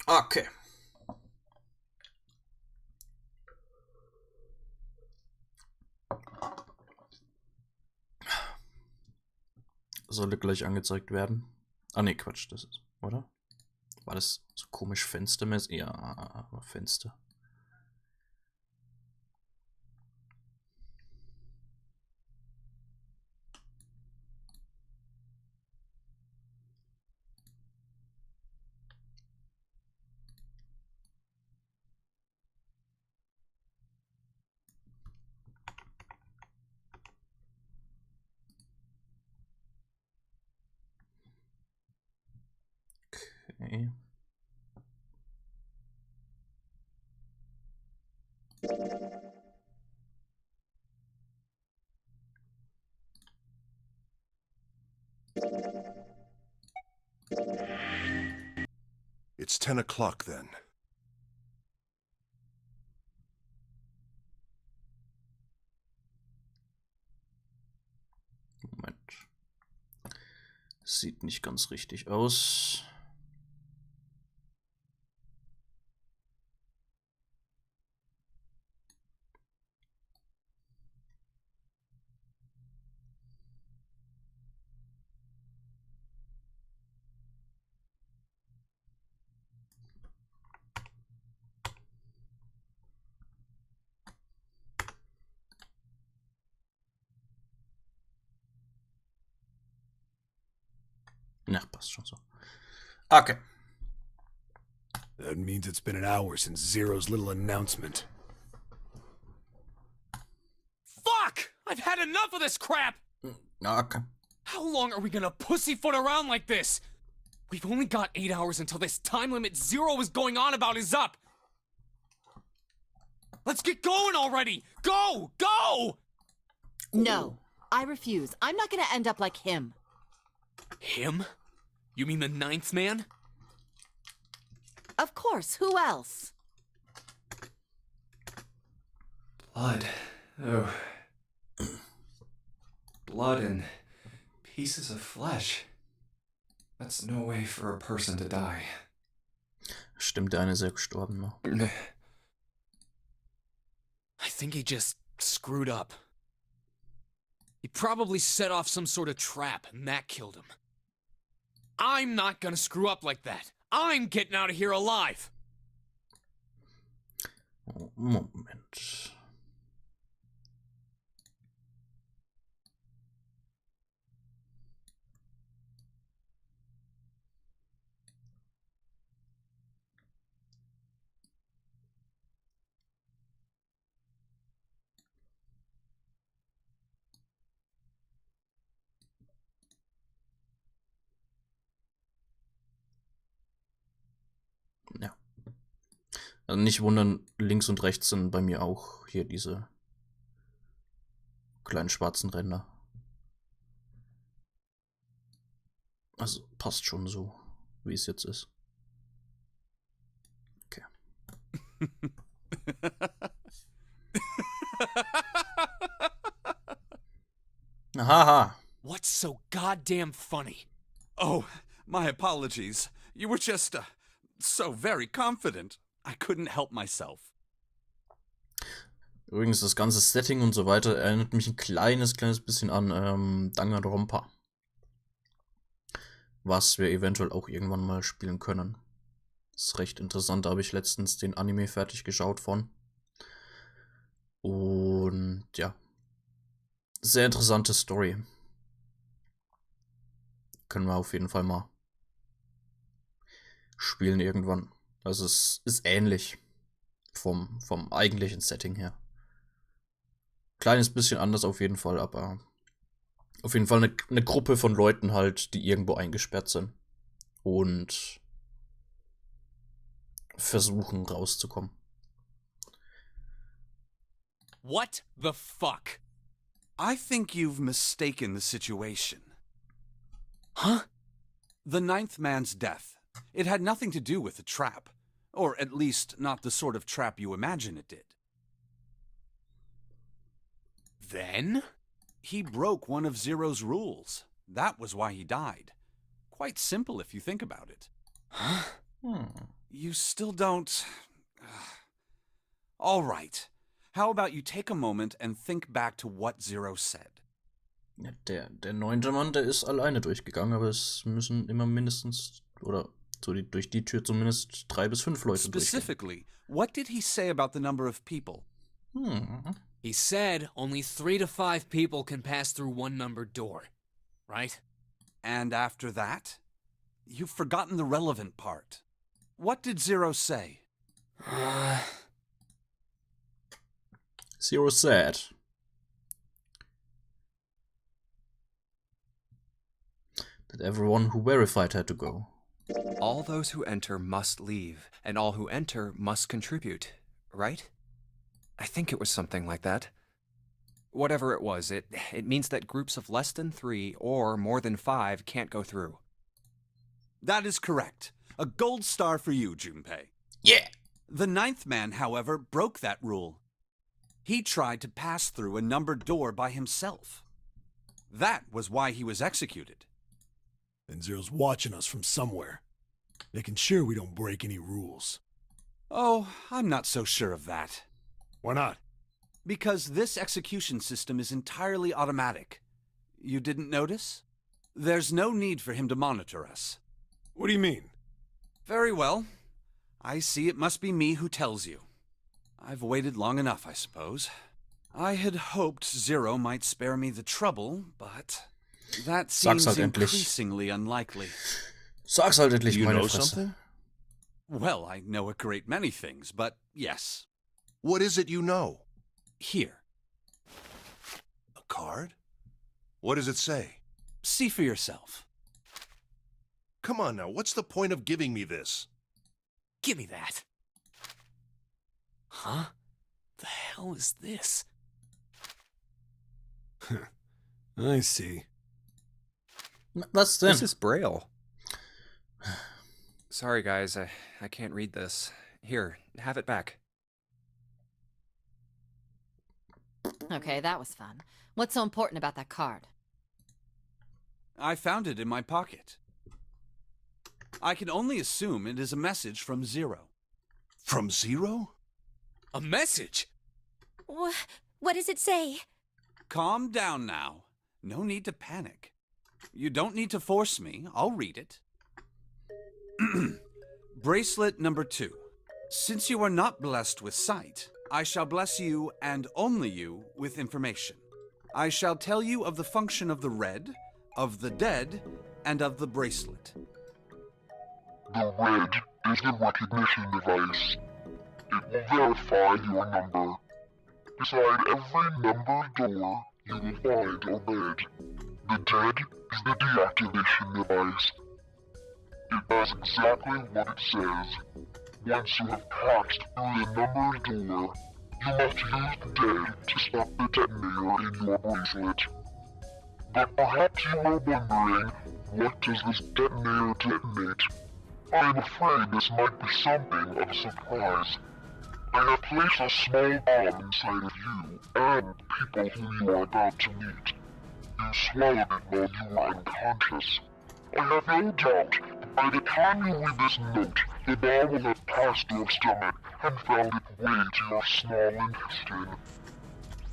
Okay. Sollte gleich angezeigt werden. Ah ne, Quatsch, das ist, oder? War das so komisch fenstermäßig? Ja, Fenster. Okay. It's 10 o'clock then. Moment. Sieht nicht ganz richtig aus. Na, passt schon so. Okay. That means it's been an hour since Zero's little announcement. Fuck! I've had enough of this crap! Okay. How long are we gonna pussyfoot around like this? We've only got 8 hours until this time limit Zero is going on about is up! Let's get going already! Go! Go! No, I refuse. I'm not gonna end up like him. Him? You mean the ninth man? Of course, who else? Blood. Oh. Blood and pieces of flesh. That's no way for a person to die. Stimmt, der eine ist ja gestorben, ne? I think he just screwed up. He probably set off some sort of trap, and that killed him. I'm not gonna screw up like that. I'm getting out of here alive. Moment. Ja. Also nicht wundern, links und rechts sind bei mir auch hier diese kleinen schwarzen Ränder. Also passt schon so, wie es jetzt ist. Okay. Haha. What's so goddamn funny? Oh, my apologies. You were just, so very confident. I couldn't help myself. Übrigens, das ganze Setting und so weiter erinnert mich ein kleines bisschen an Danganronpa. Was wir eventuell auch irgendwann mal spielen können. Das ist recht interessant, da habe ich letztens den Anime fertig geschaut von. Und ja, sehr interessante Story. Können wir auf jeden Fall mal spielen irgendwann. Also es ist ähnlich vom eigentlichen Setting her. Kleines bisschen anders auf jeden Fall, aber auf jeden Fall eine Gruppe von Leuten halt, die irgendwo eingesperrt sind und versuchen rauszukommen. What the fuck? I think you've mistaken the situation. Huh? The ninth man's death. It had nothing to do with the trap. Or at least not the sort of trap you imagine it did. Then? He broke one of Zero's rules. That was why he died. Quite simple if you think about it. Huh? You still don't... All right. How about you take a moment and think back to what Zero said? Ja, der 9. Mann, der ist alleine durchgegangen, aber es müssen immer mindestens, oder so durch die Tür zumindest 3 bis 5 Leute durchgehen. Specifically, what did he say about the number of people? He said only 3 to 5 people can pass through one numbered door, right? And after that? You've forgotten the relevant part. What did Zero say? Zero said that everyone who verified had to go. All those who enter must leave, and all who enter must contribute, right? I think it was something like that. Whatever it was, it means that groups of less than 3 or more than 5 can't go through. That is correct. A gold star for you, Junpei. Yeah! The 9th man, however, broke that rule. He tried to pass through a numbered door by himself. That was why he was executed. And Zero's watching us from somewhere, making sure we don't break any rules. Oh, I'm not so sure of that. Why not? Because this execution system is entirely automatic. You didn't notice? There's no need for him to monitor us. What do you mean? Very well. I see it must be me who tells you. I've waited long enough, I suppose. I had hoped Zero might spare me the trouble, but that seems increasingly unlikely. Sag's halt endlich, Do you meine know Fresse. something? Well, I know a great many things, but yes. What is it you know? Here. A card? What does it say? See for yourself. Come on now, what's the point of giving me this? Give me that. Huh? The hell is this? I see. Was denn? This is Braille. Sorry, guys, I can't read this. Here, have it back. Okay, that was fun. What's so important about that card? I found it in my pocket. I can only assume it is a message from Zero. From Zero? A message? What does it say? Calm down now. No need to panic. You don't need to force me. I'll read it. Bracelet number 2. Since you are not blessed with sight, I shall bless you, and only you, with information. I shall tell you of the function of the red, of the dead, and of the bracelet. The red is the recognition device. It will verify your number. Beside every numbered door, you will find a red. The dead is the deactivation device. It does exactly what it says. Once you have passed through the numbered door, you must use the dead to stop the detonator in your bracelet. But perhaps you are wondering, what does this detonator detonate? I am afraid this might be something of a surprise. I have placed a small bomb inside of you and people who you are about to meet. You swallowed it while you were unconscious. I have no doubt that by the time you read this note, the bomb will have passed your stomach and found its way to your small intestine.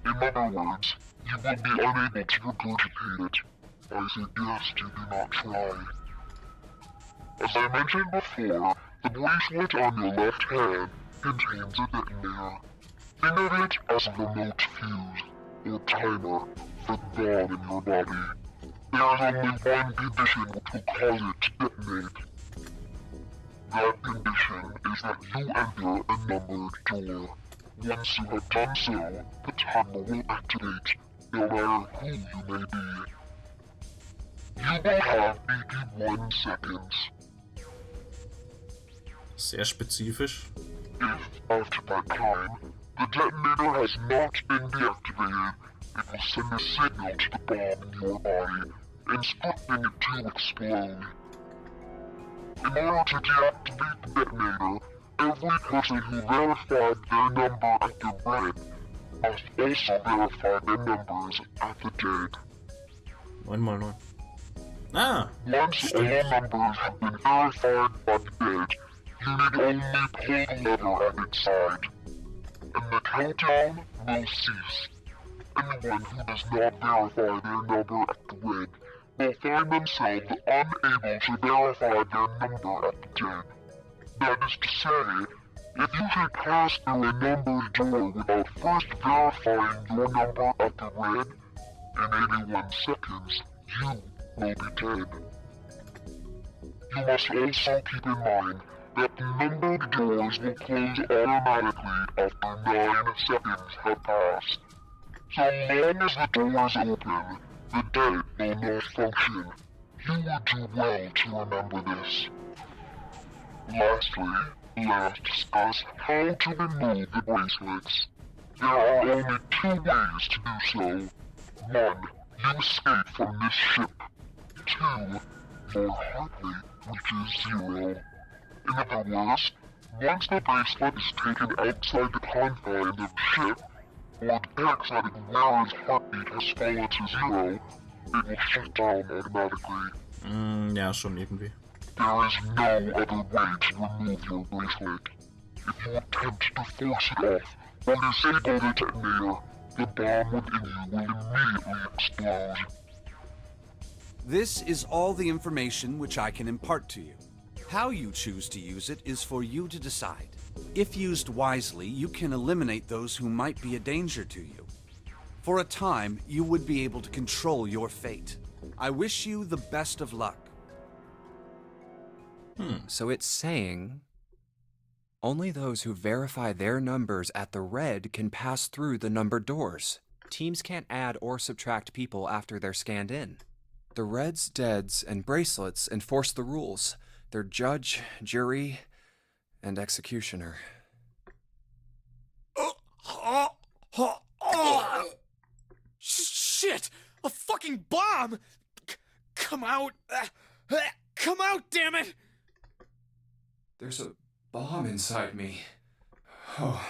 In other words, you will be unable to regurgitate it. I suggest you do not try. As I mentioned before, the bracelet on your left hand contains a detonator. Think of it as a remote fuse, or timer, for the bomb in your body. There is only one condition which will cause it to detonate. That condition is that you enter a numbered door. Once you have done so, the timer will activate, no matter who you may be. You will have 81 seconds. Sehr spezifisch. If, after that time, the detonator has not been deactivated, it will send a signal to the bomb in your body, instructing it to explode. In order to deactivate the detonator, every person who verified their number at the red must also verify their numbers at the dead. 9 mal 9. Ah! Once all numbers have been verified by the dead, You need only pull the lever at its side, and the countdown will cease. Anyone who does not verify their number at the red will find themselves unable to verify their number at the dead. That is to say, if you should pass through a numbered door without first verifying your number at the red, in 81 seconds, you will be dead. You must also keep in mind that the numbered doors will close automatically after 9 seconds have passed. So long as the doors open, the dead will not function. You would do well to remember this. Lastly, let us discuss how to remove the bracelets. There are only 2 ways to do so. 1. You escape from this ship. 2. Your heart rate reaches 0. In other words, once the bracelet is taken outside the confines of the ship, or the exotic wearer's heartbeat has fallen to 0, it will shut down automatically. Ja, schon irgendwie. There is no other way to remove your bracelet. If you attempt to force it off or disable the detonator, the bomb within you will immediately explode. This is all the information which I can impart to you. How you choose to use it is for you to decide. If used wisely, you can eliminate those who might be a danger to you. For a time, you would be able to control your fate. I wish you the best of luck. So it's saying only those who verify their numbers at the red can pass through the numbered doors. Teams can't add or subtract people after they're scanned in. The reds, deads, and bracelets enforce the rules. They're judge, jury, and executioner. Shit! A fucking bomb! Come out! Come out, damn it! There's a bomb inside me. Oh.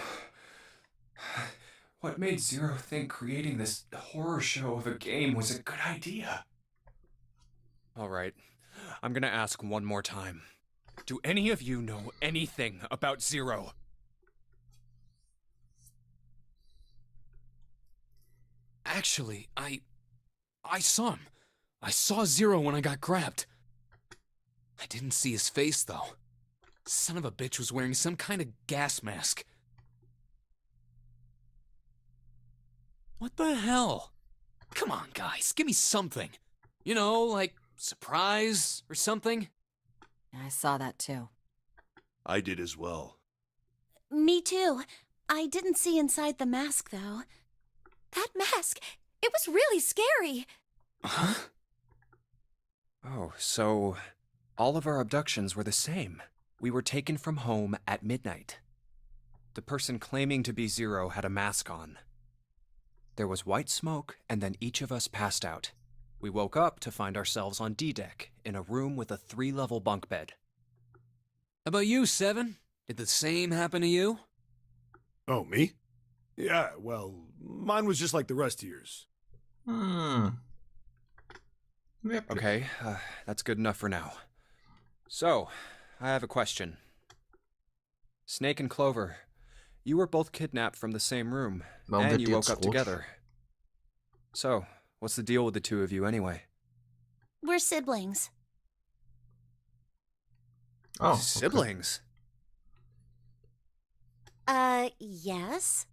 What made Zero think creating this horror show of a game was a good idea? All right, I'm gonna ask one more time. Do any of you know anything about Zero? Actually, I saw him. I saw Zero when I got grabbed. I didn't see his face, though. Son of a bitch was wearing some kind of gas mask. What the hell? Come on, guys, give me something. You know, like surprise or something? I saw that too. I did as well. Me too. I didn't see inside the mask, though. That mask, it was really scary. Huh? Oh, so all of our abductions were the same. We were taken from home at midnight. The person claiming to be Zero had a mask on. There was white smoke, and then each of us passed out. We woke up to find ourselves on D-Deck, in a room with a 3-level bunk bed. How about you, Seven? Did the same happen to you? Oh, me? Yeah, well, mine was just like the rest of yours. Okay, that's good enough for now. So, I have a question. Snake and Clover, you were both kidnapped from the same room, and you woke up together. So, what's the deal with the two of you anyway? We're siblings. Oh, siblings? Yes.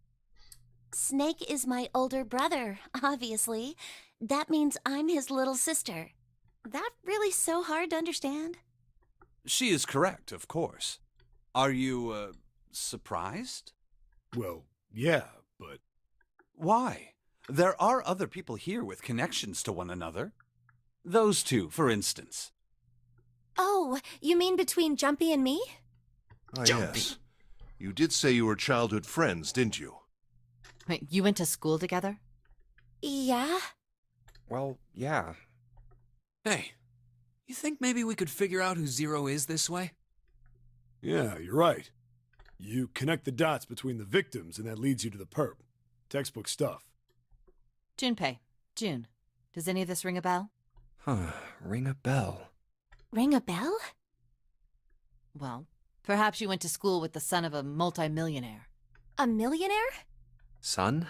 Snake is my older brother, obviously. That means I'm his little sister. That really so hard to understand? She is correct, of course. Are you, surprised? Well, yeah, but... Why? There are other people here with connections to one another. Those two, for instance. Oh, you mean between Jumpy and me? Ah, yes. You did say you were childhood friends, didn't you? Wait, you went to school together? Yeah. Well, yeah. Hey, you think maybe we could figure out who Zero is this way? Yeah, you're right. You connect the dots between the victims, and that leads you to the perp. Textbook stuff. Junpei. June. Does any of this ring a bell? Huh, ring a bell. Ring a bell? Well, Perhaps you went to school with the son of a multimillionaire. A millionaire? Son?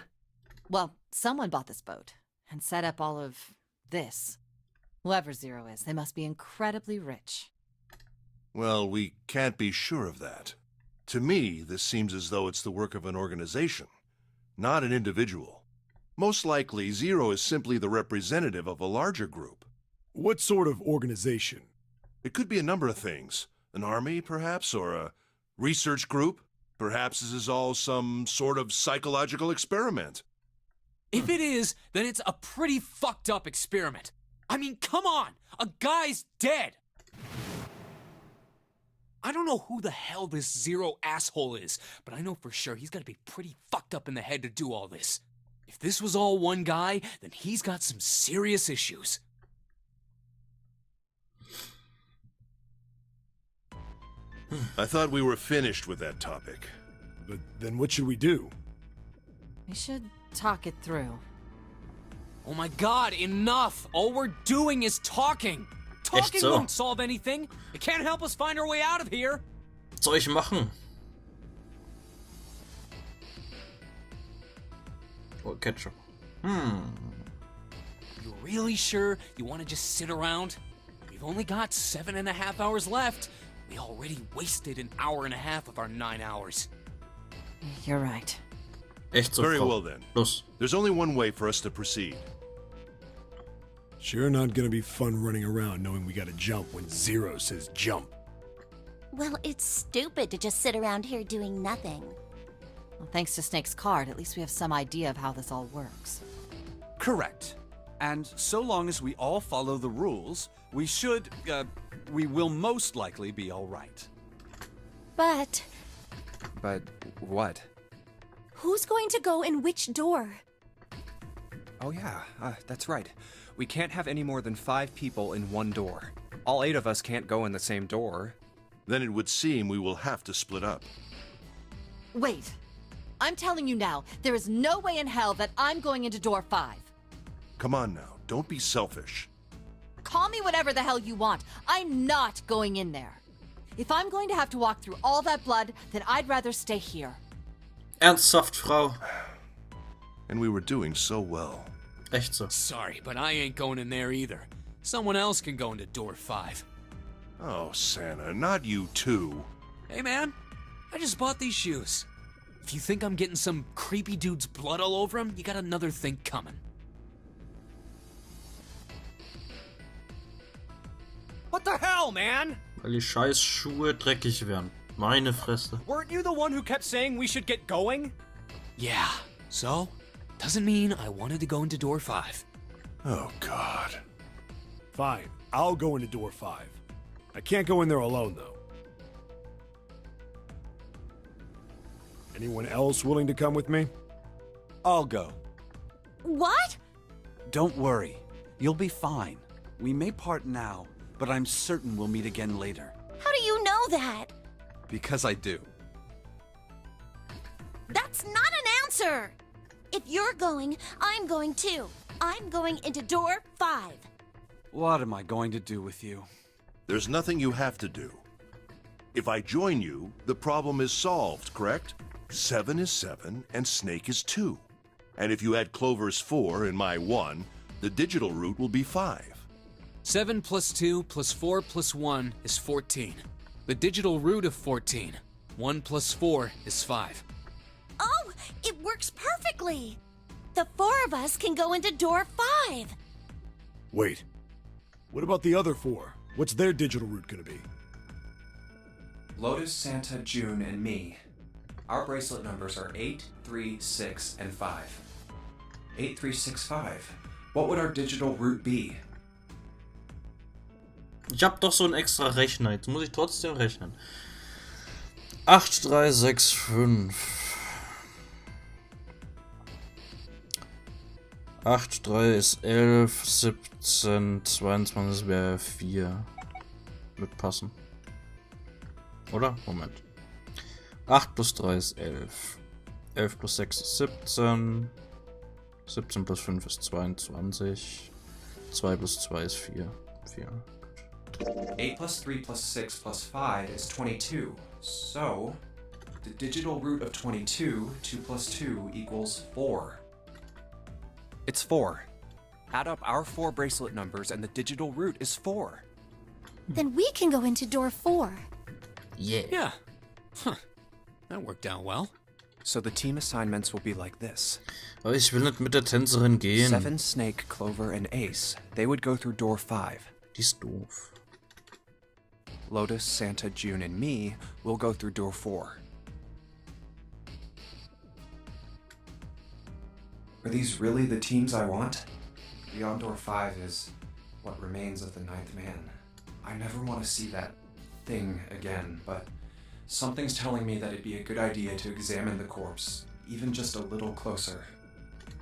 Well, someone bought this boat and set up all of this. Whoever Zero is, they must be incredibly rich. Well, we can't be sure of that. To me, this seems as though it's the work of an organization, not an individual. Most likely, Zero is simply the representative of a larger group. What sort of organization? It could be a number of things. An army, perhaps, or a research group. Perhaps this is all some sort of psychological experiment. If it is, then it's a pretty fucked up experiment. I mean, come on! A guy's dead! I don't know who the hell this Zero asshole is, but I know for sure he's gotta be pretty fucked up in the head to do all this. If this was all one guy, then he's got some serious issues. I thought we were finished with that topic. But then what should we do? We should talk it through. Oh my god, enough! All we're doing is talking! Talking so? won't solve anything! It can't help us find our way out of here! Was soll ich machen? Oh, Ketchup. You really sure you want to just sit around? We've only got 7.5 hours left. We already wasted an hour and a half of our 9 hours. You're right. Echt so, Very Frau. well then. Los. There's only one way for us to proceed. Sure not gonna be fun running around knowing we gotta jump when Zero says jump. Well, it's stupid to just sit around here doing nothing. Well, thanks to Snake's card, at least we have some idea of how this all works. Correct. And so long as we all follow the rules, we will most likely be all right. But But what? who's going to go in which door? Oh yeah, that's right. We can't have any more than 5 people in one door. All 8 of us can't go in the same door. Then it would seem we will have to split up. Wait. I'm telling you now, there is no way in hell that I'm going into door 5. Come on now, don't be selfish. Call me whatever the hell you want. I'm not going in there. If I'm going to have to walk through all that blood, then I'd rather stay here. Ernsthaft, Frau. And we were doing so well. Echt so. Sorry, but I ain't going in there either. Someone else can go into door 5. Oh, Santa, not you too. Hey man, I just bought these shoes. If you think I'm getting some creepy dude's blood all over them, you got another thing coming. What the hell, man? Weil die scheiß Schuhe dreckig werden. Meine Fresse. Weren't you the one who kept saying we should get going? Yeah, so? Doesn't mean I wanted to go into door 5. Oh, God. Fine, I'll go into door 5. I can't go in there alone, though. Anyone else willing to come with me? I'll go. What? Don't worry. You'll be fine. We may part now, but I'm certain we'll meet again later. How do you know that? Because I do. That's not an answer! If you're going, I'm going too. I'm going into door 5. What am I going to do with you? There's nothing you have to do. If I join you, the problem is solved, correct? 7 is 7, and Snake is 2. And if you add Clover's 4 and my 1, the digital route will be 5. 7 plus 2 plus 4 plus 1 is 14. The digital root of 14. 1 plus 4 is 5. Oh, it works perfectly! The 4 of us can go into door 5. Wait. What about the other 4? What's their digital route gonna be? Lotus, Santa, June, and me. Our bracelet numbers are 8, 3, 6, and 5. 8, 3, 6, 5. What would our digital route be? Ich hab doch so einen extra Rechner. Jetzt muss ich trotzdem rechnen. 8, 3, 6, 5. 8, 3 ist 11, 17, 22 wäre 4. Wird passen. Oder? Moment. 8 plus 3 ist 11. 11 plus 6 ist 17. 17 plus 5 ist 22. 2 plus 2 ist 4. 4. 8 plus 3 plus 6 plus 5 is 22. So, the digital root of 22, 2 plus 2 equals 4. It's 4. Add up our 4 bracelet numbers and the digital root is 4. Then we can go into door 4. Yeah. Yeah. Huh. That worked out well. So the team assignments will be like this. Aber ich will nicht mit der Tänzerin gehen. 7, Snake, Clover, and Ace. They would go through door 5. Die ist doof. Lotus, Santa, June, and me will go through door 4. Are these really the teams I want? Beyond door 5 is what remains of the 9th man. I never want to see that thing again, but something's telling me that it'd be a good idea to examine the corpse, even just a little closer.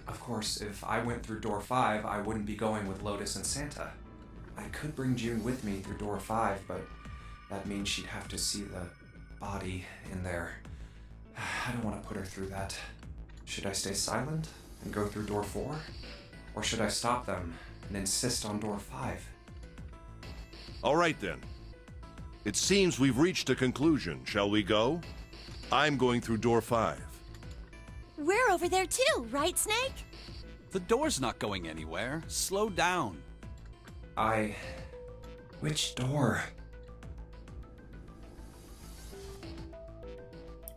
Of course, if I went through door 5, I wouldn't be going with Lotus and Santa. I could bring June with me through door 5, but that means she'd have to see the body in there. I don't want to put her through that. Should I stay silent and go through door 4? Or should I stop them and insist on door 5? All right then. It seems we've reached a conclusion. Shall we go? I'm going through door 5. We're over there too, right, Snake? The door's not going anywhere. Slow down. Which door?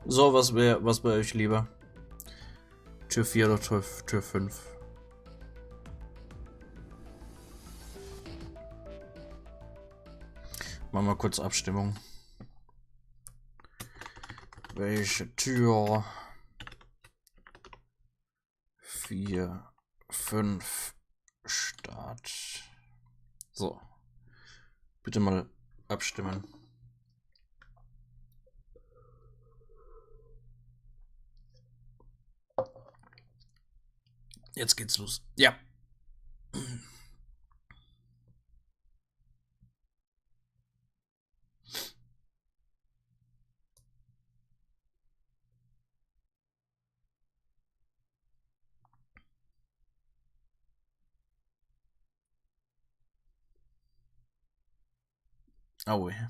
So, was wär euch lieber? Tür 4 oder Tür 5? Machen wir kurz Abstimmung. Welche Tür 4, 5 Start. So. Bitte mal abstimmen. Jetzt geht's los. Ja. Oh ja.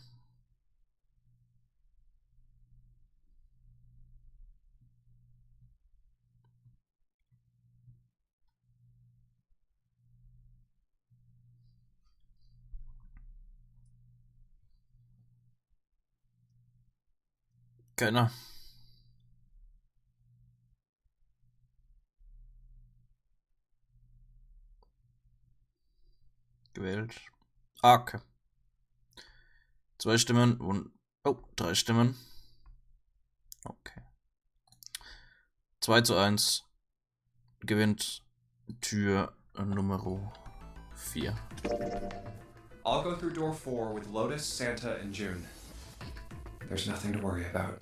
Keiner. Gewählt. Ah, okay. 2 Stimmen und... Oh, 3 Stimmen. Okay. 2:1 gewinnt Tür Nummer 4. I'll go through door 4 with Lotus, Santa, and June. There's nothing to worry about.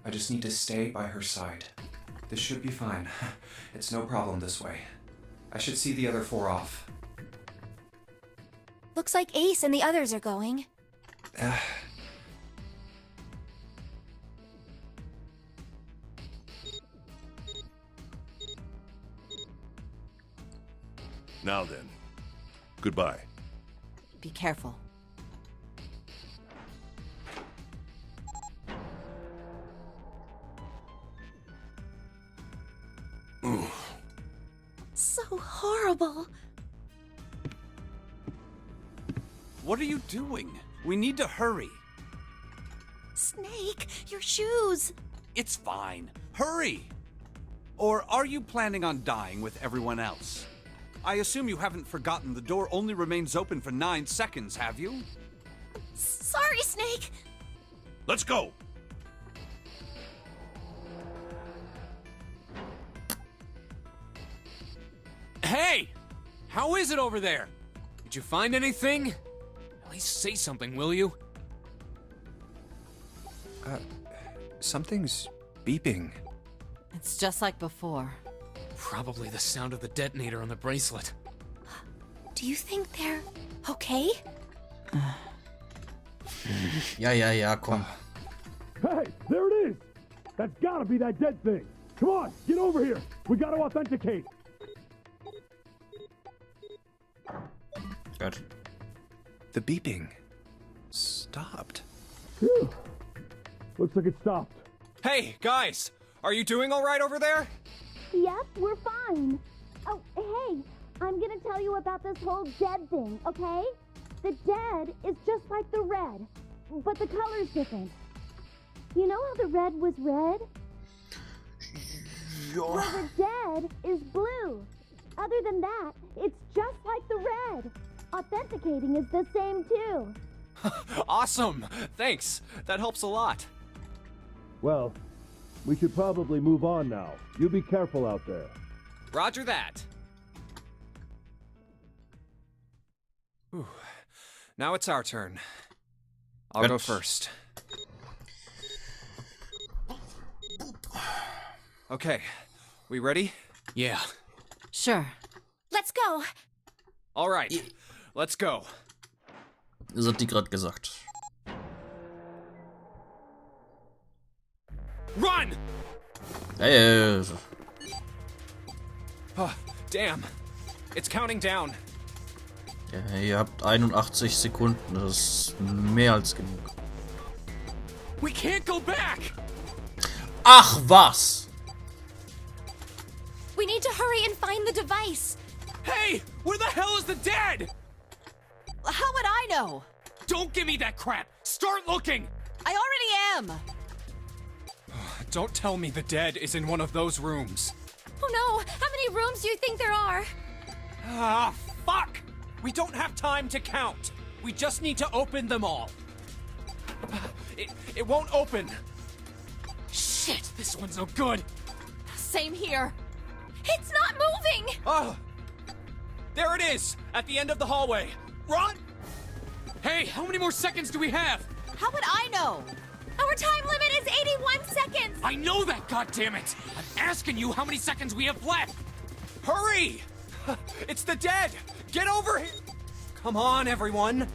I just need to stay by her side. This should be fine. It's no problem this way. I should see the other 4 off. Looks like Ace and the others are going. Now then, goodbye. Be careful. So horrible. What are you doing? We need to hurry. Snake, your shoes. It's fine. Hurry! Or are you planning on dying with everyone else? I assume you haven't forgotten the door only remains open for 9 seconds, have you? Sorry, Snake. Let's go! Hey! How is it over there? Did you find anything? At least say something, will you? Something's beeping. It's just like before. Probably the sound of the detonator on the bracelet. Do you think they're okay? Ja, komm. Hey, there it is! That's gotta be that dead thing! Come on, get over here! We gotta authenticate! Gut. The beeping stopped. Phew. Looks like it stopped. Hey, guys! Are you doing all right over there? Yep, we're fine. Oh, hey, I'm gonna tell you about this whole dead thing, okay? The dead is just like the red, but the color's different. You know how the red was red? Well, the dead is blue. Other than that, it's just like the red. Authenticating is the same too. Awesome! Thanks. That helps a lot. Well, we should probably move on now. You be careful out there. Roger that. Whew. Now it's our turn. I'll go first. Okay, we ready? Yeah. Sure. Let's go. All right, let's go. Das hat die gerade gesagt. Run! Hey. Oh, damn. It's counting down. Ja, ihr habt 81 Sekunden. Das ist mehr als genug. We can't go back! Ach, was? We need to hurry and find the device. Hey! Where the hell is the dead? How would I know? Don't give me that crap! Start looking! I already am. Don't tell me the dead is in one of those rooms. Oh no, how many rooms do you think there are? Ah, fuck! We don't have time to count. We just need to open them all. It won't open. Shit, this one's no good. Same here. It's not moving! Oh! There it is! At the end of the hallway. Run! Hey, how many more seconds do we have? How would I know? Our time limit is 81 seconds! I know that, goddammit! I'm asking you how many seconds we have left! Hurry! It's the dead! Get over here! Come on, everyone!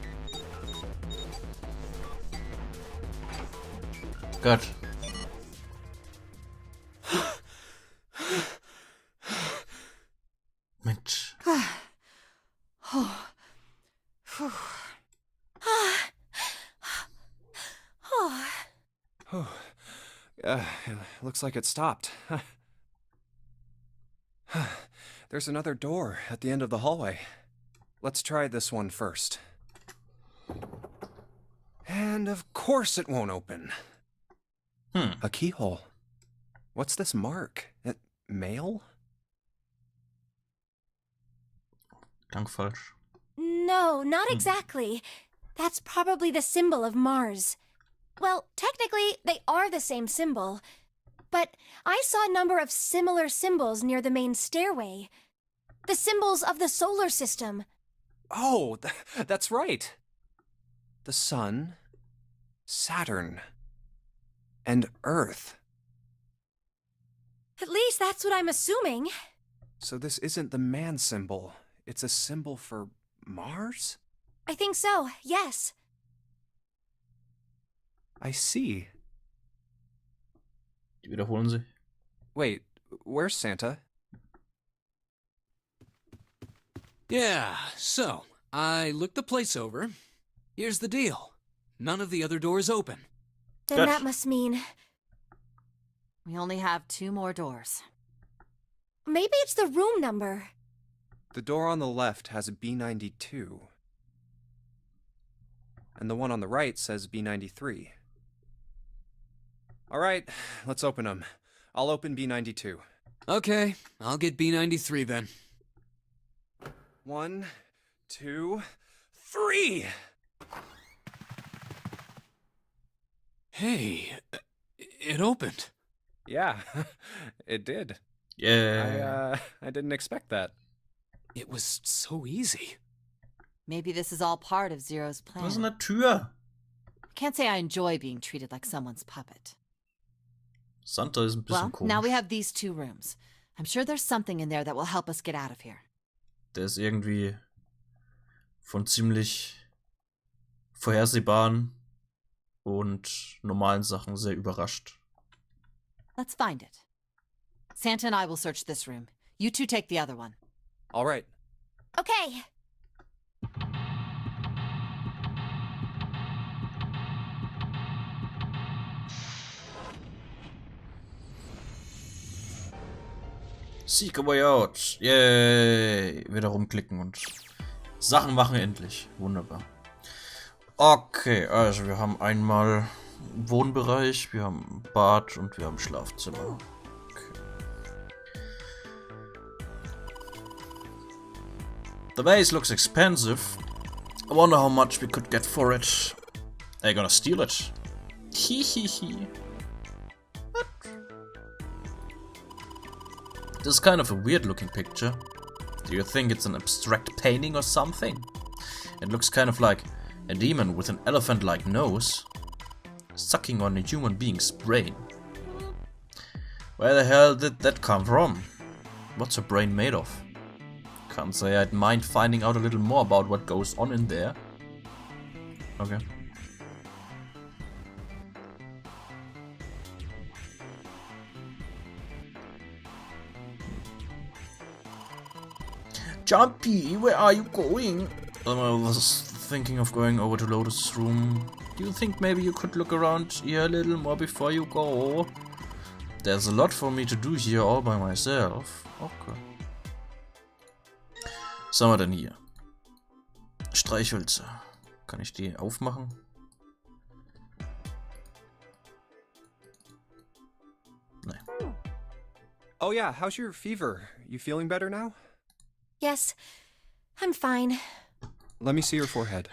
Gott. Mensch. Looks like it stopped. There's another door at the end of the hallway. Let's try this one first. And of course it won't open. A keyhole. What's this mark? Mail? Klang falsch. No, not exactly. That's probably the symbol of Mars. Well, technically, they are the same symbol. But I saw a number of similar symbols near the main stairway. The symbols of the solar system. Oh, that's right. The Sun, Saturn, and Earth. At least that's what I'm assuming. So this isn't the man symbol. It's a symbol for Mars? I think so, yes. I see. Die wiederholen sich. Wait, where's Santa? Yeah, so, I looked the place over. Here's the deal. None of the other doors open. Then Good. that must mean... We only have 2 more doors. Maybe it's the room number. The door on the left has B92. And the one on the right says B93. All right, let's open them. I'll open B92. Okay, I'll get B93 then. 1, 2, 3! Hey, it opened. Yeah, it did. Yeah. I didn't expect that. It was so easy. Maybe this is all part of Zero's plan. Was ist eine Tür? I can't say I enjoy being treated like someone's puppet. Santa ist ein bisschen Well, komisch. now we have these 2 rooms. I'm sure there's something in there that will help us get out of here. Der ist irgendwie von ziemlich vorhersehbaren und normalen Sachen sehr überrascht. Let's find it. Santa and I will search this room. You 2 take the other one. All right. Okay. Seek a way out. Yay. Wieder rumklicken und Sachen machen endlich. Wunderbar. Okay, also wir haben einmal Wohnbereich, wir haben Bad und wir haben Schlafzimmer. Okay. The vase looks expensive. I wonder how much we could get for it. Are you gonna steal it? Hehehe. This is kind of a weird looking picture. Do you think it's an abstract painting or something? It looks kind of like a demon with an elephant-like nose sucking on a human being's brain. Where the hell did that come from? What's a brain made of? Can't say I'd mind finding out a little more about what goes on in there. Okay. Jumpy, where are you going? I was thinking of going over to Lotus' room. Do you think maybe you could look around here a little more before you go? There's a lot for me to do here all by myself. Okay. Was haben wir denn hier? Streichhölzer. Kann ich die aufmachen? Nein. Oh yeah, how's your fever? You feeling better now? Yes, I'm fine. Let me see your forehead.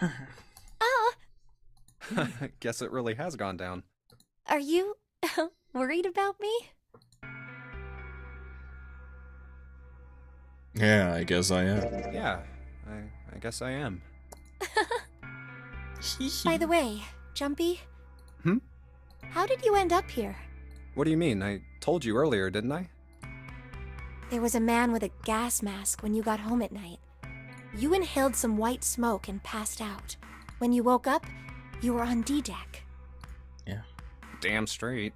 Ah! Guess it really has gone down. Are you worried about me? Yeah, I guess I am. Yeah, I guess I am. By the way, Jumpy. Hmm? How did you end up here? What do you mean? I told you earlier, didn't I? There was a man with a gas mask when you got home at night. You inhaled some white smoke and passed out. When you woke up, you were on D-deck. Yeah. Damn straight.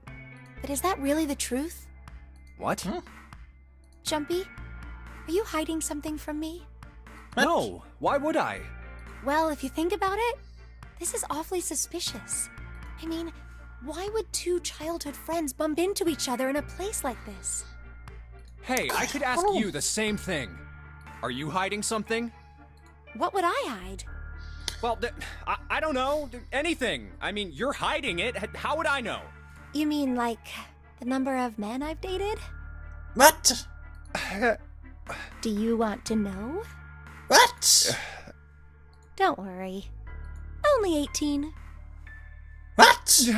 But is that really the truth? What? Huh? Jumpy, are you hiding something from me? No, why would I? Well, if you think about it, this is awfully suspicious. I mean, why would two childhood friends bump into each other in a place like this? Hey, I could ask you the same thing. Are you hiding something? What would I hide? Well, I don't know. Anything. I mean, you're hiding it. How would I know? You mean like the number of men I've dated? What? Do you want to know? What? Don't worry. Only 18. What?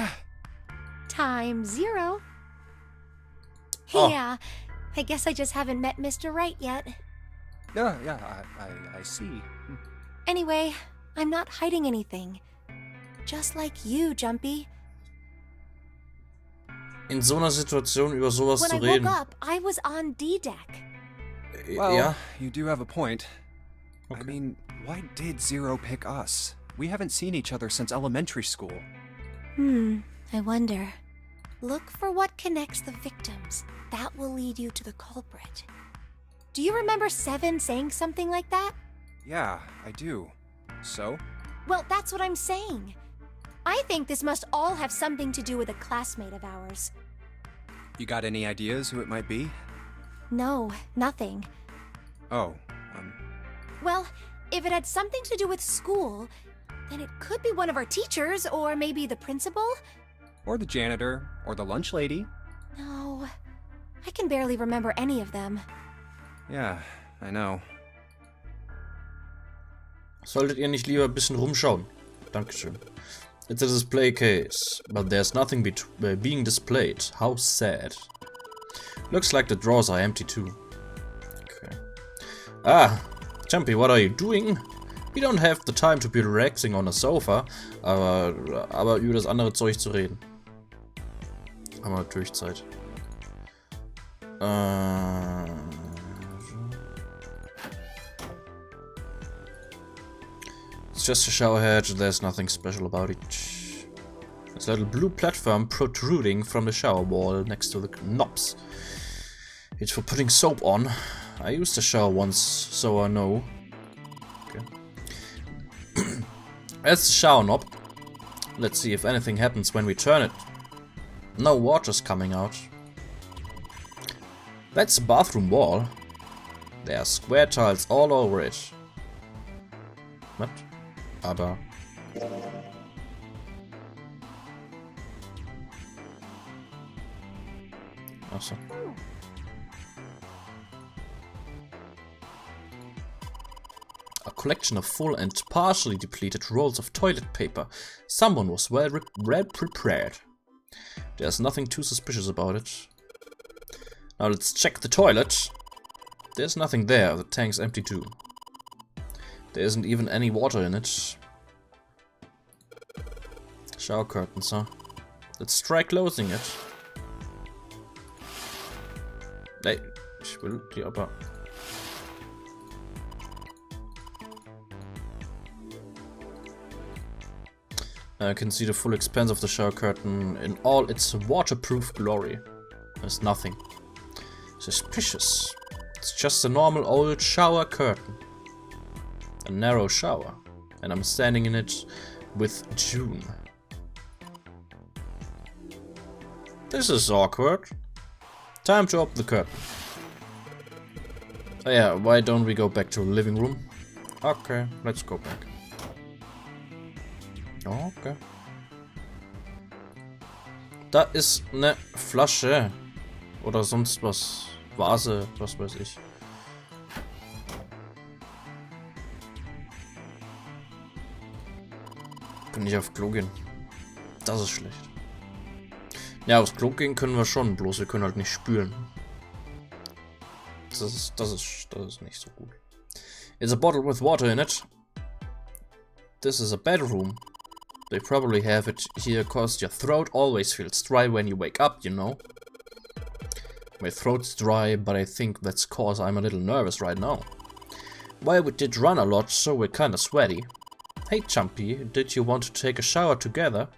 Times 0. Oh. Yeah, I guess I just haven't met Mr. Right yet. Yeah, I see. Anyway, I'm not hiding anything. Just like you, Jumpy. In so einer Situation über sowas When zu I reden. woke up, I was on D-deck. Well, Ja. you do have a point. Okay. I mean, why did Zero pick us? We haven't seen each other since elementary school. I wonder. Look for what connects the victims. That will lead you to the culprit. Do you remember Seven saying something like that? Yeah, I do. So? Well, that's what I'm saying. I think this must all have something to do with a classmate of ours. You got any ideas who it might be? No, nothing. Oh, Well, if it had something to do with school, then it could be one of our teachers, or maybe the principal? or the janitor, or the lunch lady. No, I can barely remember any of them. Yeah, I know. Solltet ihr nicht lieber ein bisschen rumschauen? Dankeschön. It's a display case, but there's nothing being displayed. How sad. Looks like the drawers are empty too. Okay. Ah, Jumpy, what are you doing? We don't have the time to be relaxing on a sofa, aber über das andere Zeug zu reden. Haben wir natürlich Zeit. It's just a shower head, there's nothing special about it. There's a little blue platform protruding from the shower wall next to the knobs. It's for putting soap on. I used the shower once, so I know. Okay. That's the shower knob. Let's see if anything happens when we turn it. No water's coming out. That's the bathroom wall. There are square tiles all over it. What? Aber... Ach so. A collection of full and partially depleted rolls of toilet paper. Someone was well prepared. There's nothing too suspicious about it. Now let's check the toilet. There's nothing there. The tank's empty too. There isn't even any water in it. Shower curtains, huh? Let's try closing it. Nee, ich will die aber... I can see the full expanse of the shower curtain in all its waterproof glory. There's nothing suspicious. It's just a normal old shower curtain. A narrow shower. And I'm standing in it with June. This is awkward. Time to open the curtain. Oh yeah, why don't we go back to the living room? Okay, let's go back. Okay. Da ist eine Flasche. Oder sonst was. Vase, was weiß ich. Kann nicht auf Klo gehen. Das ist schlecht. Ja, aufs Klo gehen können wir schon, bloß wir können halt nicht spülen. Das ist nicht so gut. It's a bottle with water in it. This is a bedroom. They probably have it here cause your throat always feels dry when you wake up, you know. My throat's dry, but I think that's cause I'm a little nervous right now. Well, we did run a lot, so we're kinda sweaty. Hey Chumpy, did you want to take a shower together?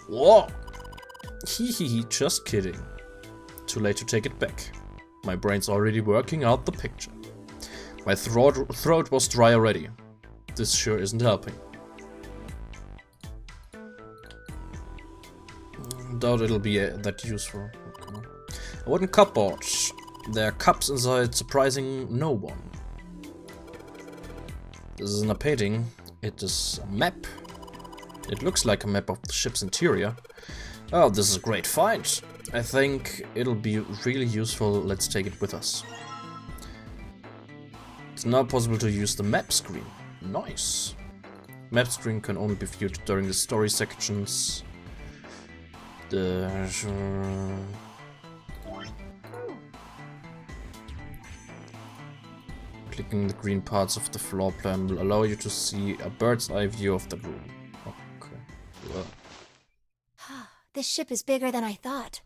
Whoa! Hehehe, just kidding. Too late to take it back. My brain's already working out the picture. My throat was dry already. This sure isn't helping. Doubt it'll be that useful. Okay. A wooden cupboard. There are cups inside, surprising no one. This isn't a painting. It is a map. It looks like a map of the ship's interior. Oh, this is a great find. I think it'll be really useful. Let's take it with us. It's now possible to use the map screen. Nice. Map screen can only be viewed during the story sections. Clicking the green parts of the floor plan will allow you to see a bird's eye view of the room. Okay. Well. This ship is bigger than I thought.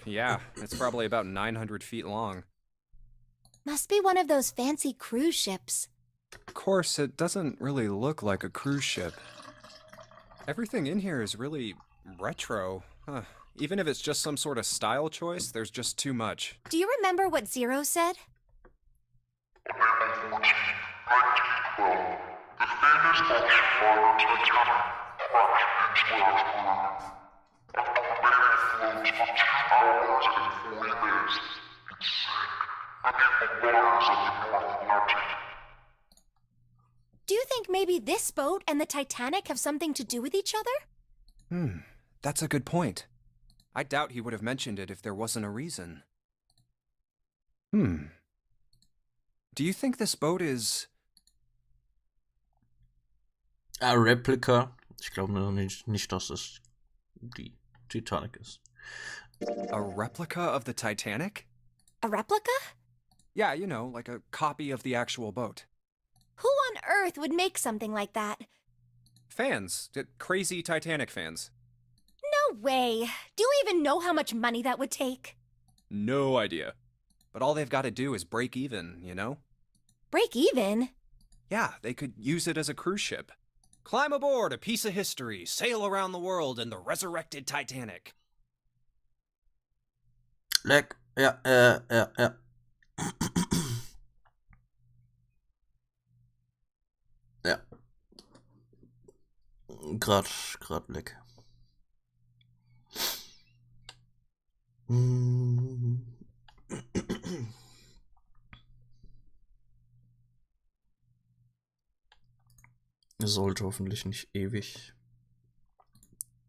Yeah, it's probably about 900 feet long. Must be one of those fancy cruise ships. Of course, it doesn't really look like a cruise ship. Everything in here is really retro. Huh. Even if it's just some sort of style choice, there's just too much. Do you remember what Zero said? On April 14, 1912, the famous ocean liner Titanic crashed into Earth's moon. After remaining afloat for 2 hours and 40 minutes, it sank beneath the waters of the North Atlantic. Do you think maybe this boat and the Titanic have something to do with each other? That's a good point. I doubt he would have mentioned it if there wasn't a reason. Do you think this boat is... A replica. Ich glaube nicht, dass es die Titanic ist. A replica of the Titanic? A replica? Yeah, you know, like a copy of the actual boat. Who on earth would make something like that? Fans. Crazy Titanic fans. No way. Do you even know how much money that would take? No idea. But all they've got to do is break even, you know? Break even? Yeah, they could use it as a cruise ship. Climb aboard a piece of history, sail around the world in the resurrected Titanic. Leck, ja. Ja. Grad leck. Es sollte hoffentlich nicht ewig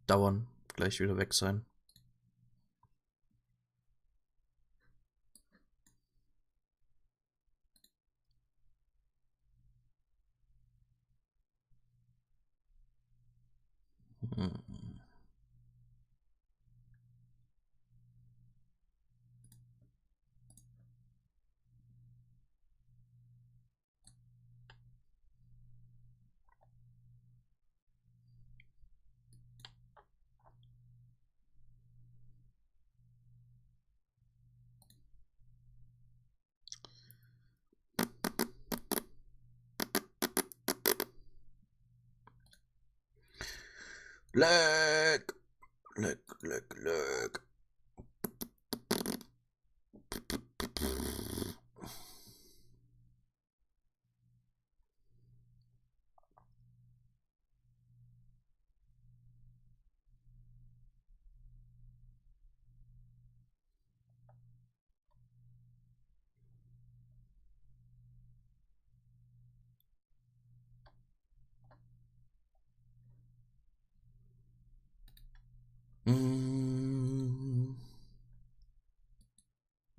dauern, gleich wieder weg sein. Leck.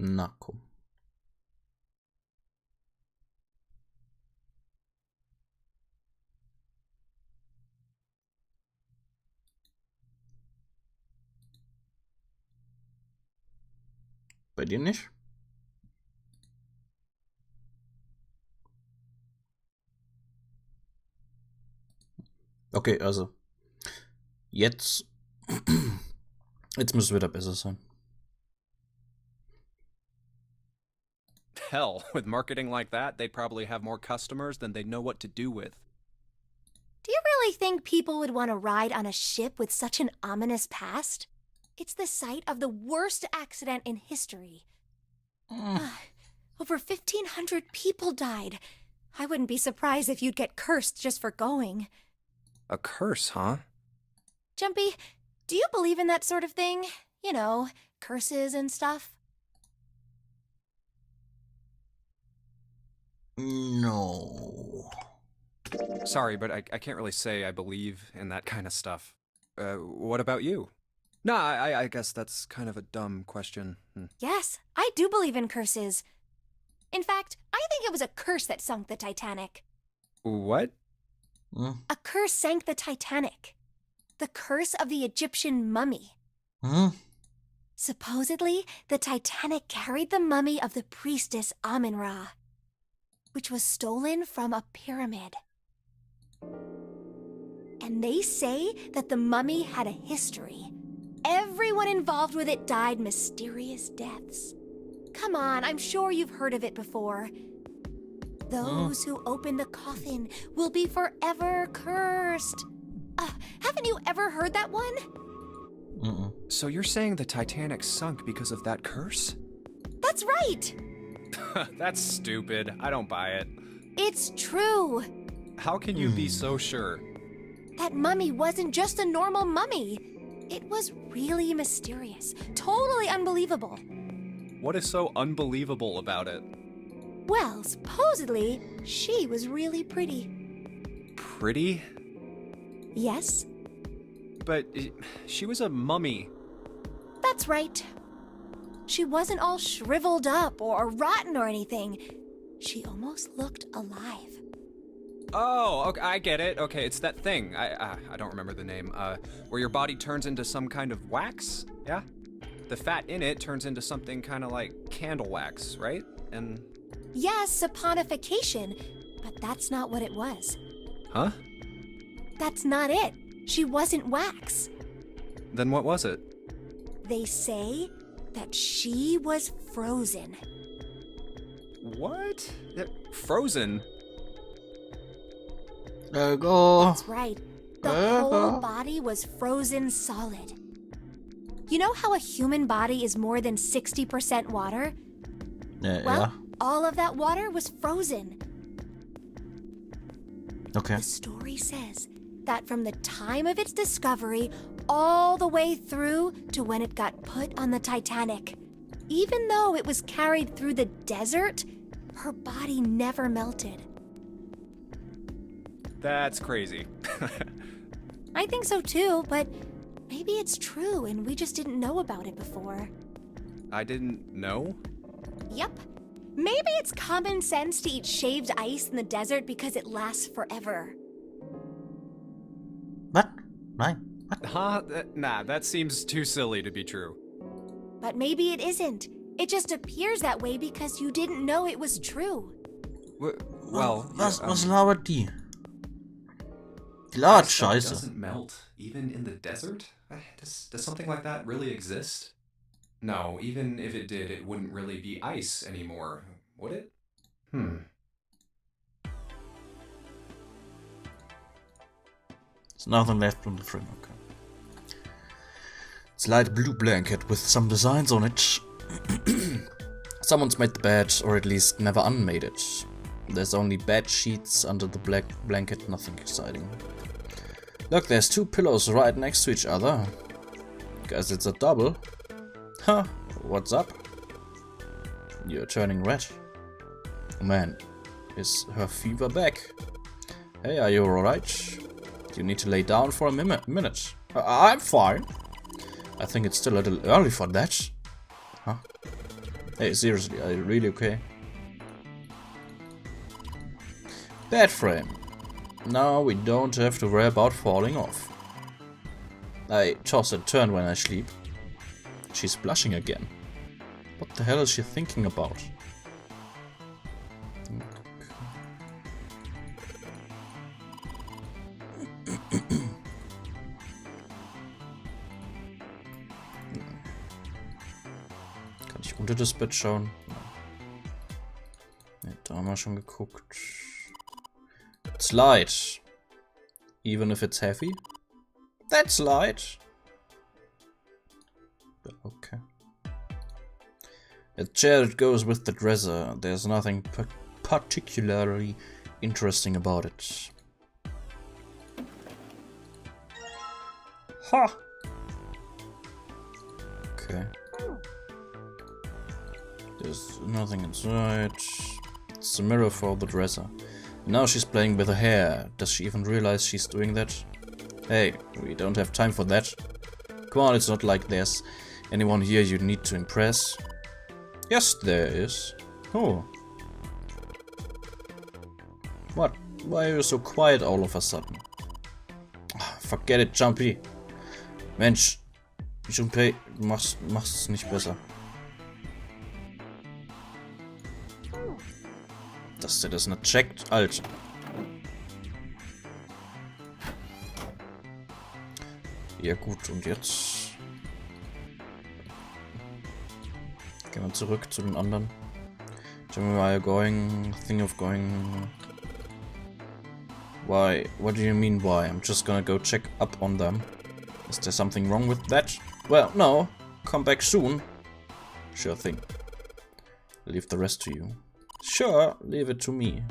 Na komm. Bei dir nicht? Okay, also jetzt müsste wieder besser sein. Hell, with marketing like that, they'd probably have more customers than they'd know what to do with. Do you really think people would want to ride on a ship with such an ominous past? It's the site of the worst accident in history. Over 1,500 people died. I wouldn't be surprised if you'd get cursed just for going. A curse, huh? Jumpy, do you believe in that sort of thing? You know, curses and stuff? No. Sorry, but I can't really say I believe in that kind of stuff. What about you? Nah, I guess that's kind of a dumb question. Yes, I do believe in curses. In fact, I think it was a curse that sunk the Titanic. What? A curse sank the Titanic. The curse of the Egyptian mummy. Supposedly, the Titanic carried the mummy of the priestess Amun-Ra, which was stolen from a pyramid. And they say that the mummy had a history. Everyone involved with it died mysterious deaths. Come on, I'm sure you've heard of it before. Those who open the coffin will be forever cursed. Haven't you ever heard that one? So you're saying the Titanic sunk because of that curse? That's right! That's stupid. I don't buy it. It's true. How can you be so sure? That mummy wasn't just a normal mummy. It was really mysterious, totally unbelievable. What is so unbelievable about it? Well, supposedly, she was really pretty. Pretty? Yes? But she was a mummy. That's right. She wasn't all shriveled up or rotten or anything. She almost looked alive. Oh, okay, I get it. Okay, it's that thing. I don't remember the name. Where your body turns into some kind of wax? Yeah? The fat in it turns into something kind of like candle wax, right? And... Yes, saponification, but that's not what it was. Huh? That's not it. She wasn't wax. Then what was it? They say that she was frozen. What? Frozen? There you go. That's right. The whole body was frozen solid. You know how a human body is more than 60% water? Well, all of that water was frozen. Okay. The story says that from the time of its discovery all the way through to when it got put on the Titanic, even though it was carried through the desert, her body never melted. That's crazy. I think so too, but maybe it's true and we just didn't know about it before. I didn't know? Yep. Maybe it's common sense to eat shaved ice in the desert because it lasts forever. What? Nein. What? Huh? Nah, that seems too silly to be true. But maybe it isn't. It just appears that way because you didn't know it was true. Well, Was labert die? Die labert Ice that Scheiße. doesn't melt, even in the desert? Does something like that really exist? No, even if it did, it wouldn't really be ice anymore, would it? There's nothing left on the frame, okay. It's a light blue blanket with some designs on it. Someone's made the bed, or at least never unmade it. There's only bed sheets under the black blanket, nothing exciting. Look, there's two pillows right next to each other. Guess it's a double. Huh, what's up? You're turning red. Oh man, is her fever back? Hey, are you alright? You need to lay down for a minute. I'm fine. I think it's still a little early for that. Huh? Hey, seriously, are you really okay? Bed frame. Now we don't have to worry about falling off. I toss and turn when I sleep. She's blushing again. What the hell is she thinking about? Kann ich unter das Bett schauen? Ja, da haben wir schon geguckt. It's light. Even if it's heavy? That's light. Okay. A chair that goes with the dresser. There's nothing particularly interesting about it. Ha! Okay. There's nothing inside. It's a mirror for the dresser. Now she's playing with her hair. Does she even realize she's doing that? Hey, we don't have time for that. Come on, it's not like there's anyone here you need to impress. Yes, there is. Oh. What? Why are you so quiet all of a sudden? Forget it, Jumpy. Mensch, Junpei, du machst es nicht besser. Dass der das nicht checkt, Alter. Ja gut, und jetzt gehen wir zurück zu den anderen. Tell me why you're going, think of going. Why? What do you mean why? I'm just gonna go check up on them. Is there something wrong with that? Well, no. Come back soon. Sure thing. Leave the rest to you. Sure, leave it to me.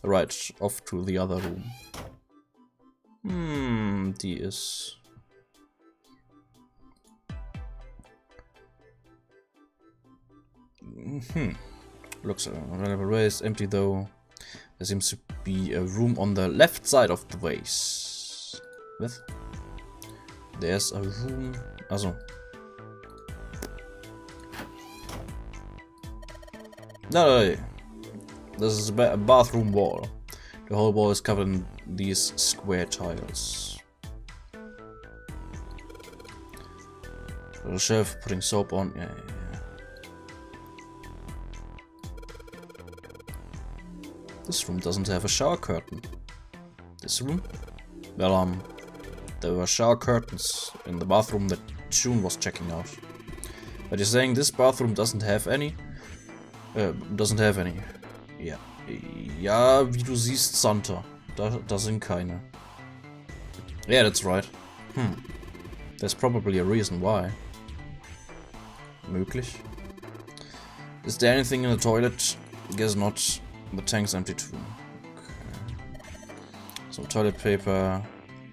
Right, off to the other room. Die ist... Looks available ways, empty though. There seems to be a room on the left side of the vase. With? There's a room. Also. No. This is a bathroom wall. The whole wall is covered in these square tiles. The chef putting soap on. Yeah. This room doesn't have a shower curtain. This room? Well, there were shower curtains in the bathroom that June was checking out. But you're saying this bathroom doesn't have any? Ja. Ja, wie du siehst, Santa. Da sind keine. Yeah, that's right. There's probably a reason why. Möglich. Is there anything in the toilet? Guess not. The tank's empty too. Okay. Some toilet paper.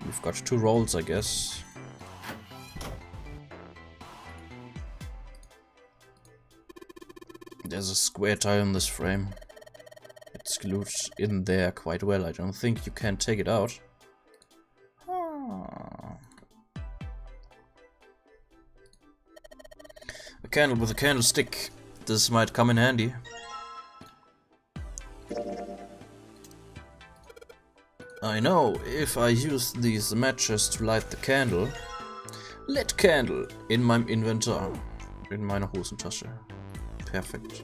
we've got 2 rolls, I guess. There's a square tile in this frame. It's glued in there quite well. I don't think you can take it out. A candle with a candlestick. This might come in handy. I know, if I use these matches to light the candle. Lit candle in meinem Inventar. In meiner Hosentasche. Perfect.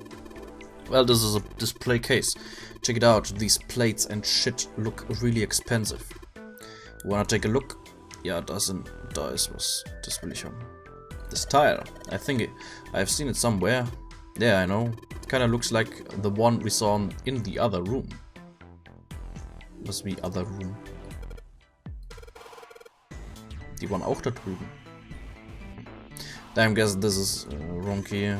Well, this is a display case. Check it out, these plates and shit look really expensive. Wanna take a look? Ja, da ist was. Das will ich haben. This tile. I think I've seen it somewhere. Yeah, I know. Kinda looks like the one we saw in the other room. Was wie other room? Die waren auch da drüben. Damn, guess this is wrong key.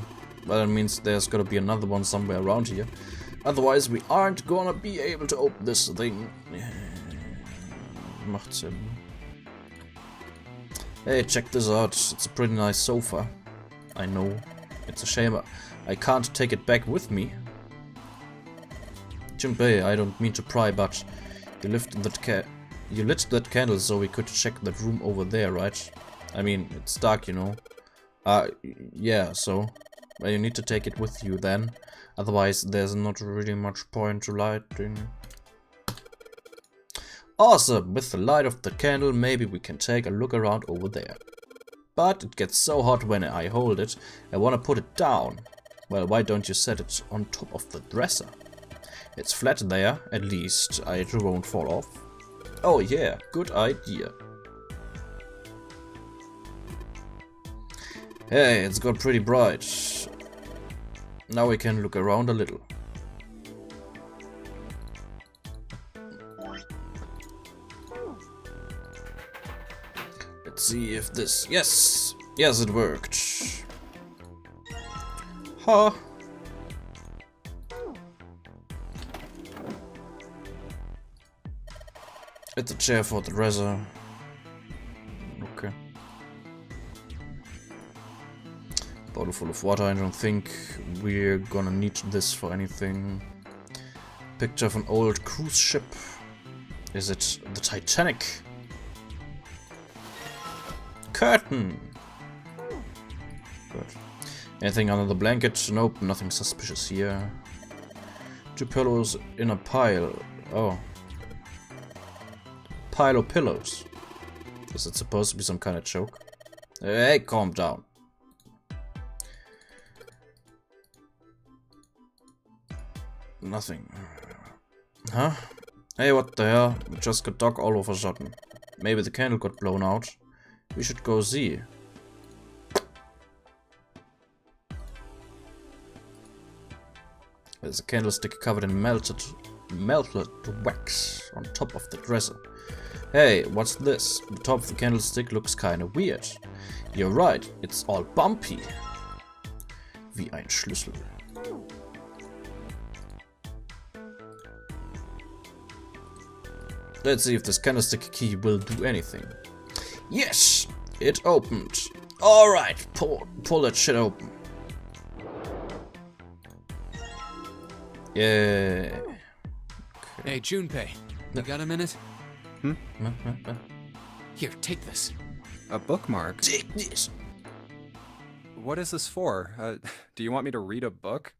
Well, that means there's gotta be another one somewhere around here. Otherwise, we aren't gonna be able to open this thing. Macht Sinn. Hey, check this out. It's a pretty nice sofa. I know. It's a shame I can't take it back with me. Junpei, I don't mean to pry, but you lit that candle so we could check that room over there, right? I mean, it's dark, you know. Yeah, so... Well, you need to take it with you then. Otherwise, there's not really much point to lighting. Awesome! With the light of the candle, maybe we can take a look around over there. But it gets so hot when I hold it, I wanna put it down. Well, why don't you set it on top of the dresser? It's flat there, at least it won't fall off. Oh yeah, good idea. Hey, it's got pretty bright. Now we can look around a little. Let's see if this... Yes! Yes, it worked. Huh. It's a chair for the dresser. Okay. Bottle full of water. I don't think we're gonna need this for anything. Picture of an old cruise ship. Is it the Titanic? Curtain! Good. Anything under the blanket? Nope, nothing suspicious here. 2 pillows in a pile. Oh. Pile of pillows. Is it supposed to be some kind of joke? Hey, calm down. Nothing. Huh? Hey, what the hell? It just got dark all of a sudden. Maybe the candle got blown out. We should go see. There's a candlestick covered in melted wax on top of the dresser. Hey, what's this? The top of the candlestick looks kinda weird. You're right, it's all bumpy. Wie ein Schlüssel. Let's see if this candlestick key will do anything. Yes! It opened. Alright, pull that shit open. Yeah. Okay. Hey, Junpei, you got a minute? Hmm? Here, take this. A bookmark? Take this. What is this for? Do you want me to read a book?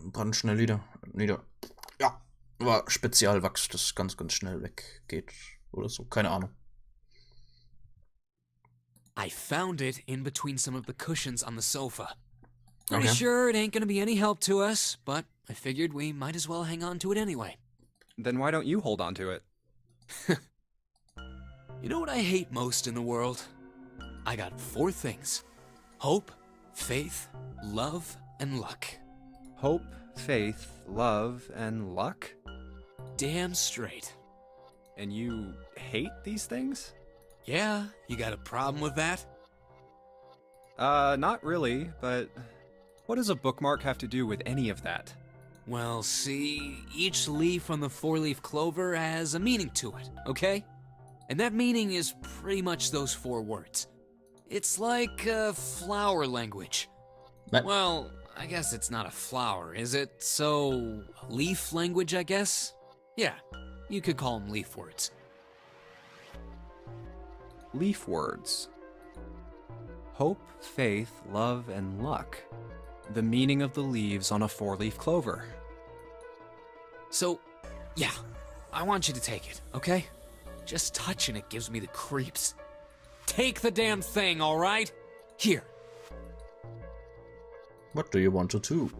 Brand schnell nieder. Ja, war Spezialwachs, das ganz schnell weggeht. Oder so, keine Ahnung. I found it in between some of the cushions on the sofa. Pretty Okay. sure it ain't gonna be any help to us, but I figured we might as well hang on to it anyway. Then why don't you hold on to it? You know what I hate most in the world? I got 4 things. Hope, faith, love, and luck. Hope, faith, love, and luck? Damn straight. And you hate these things? Yeah, you got a problem with that? Not really, but what does a bookmark have to do with any of that? Well, see, each leaf on the four-leaf clover has a meaning to it, okay? And that meaning is pretty much those 4 words. It's like flower language. Well, I guess it's not a flower, is it? So, leaf language, I guess? Yeah, you could call them leaf words. Leaf words. Hope, faith, love, and luck. The meaning of the leaves on a 4-leaf clover. So, yeah, I want you to take it, okay? Just touching it gives me the creeps. Take the damn thing, all right? Here. What do you want to do?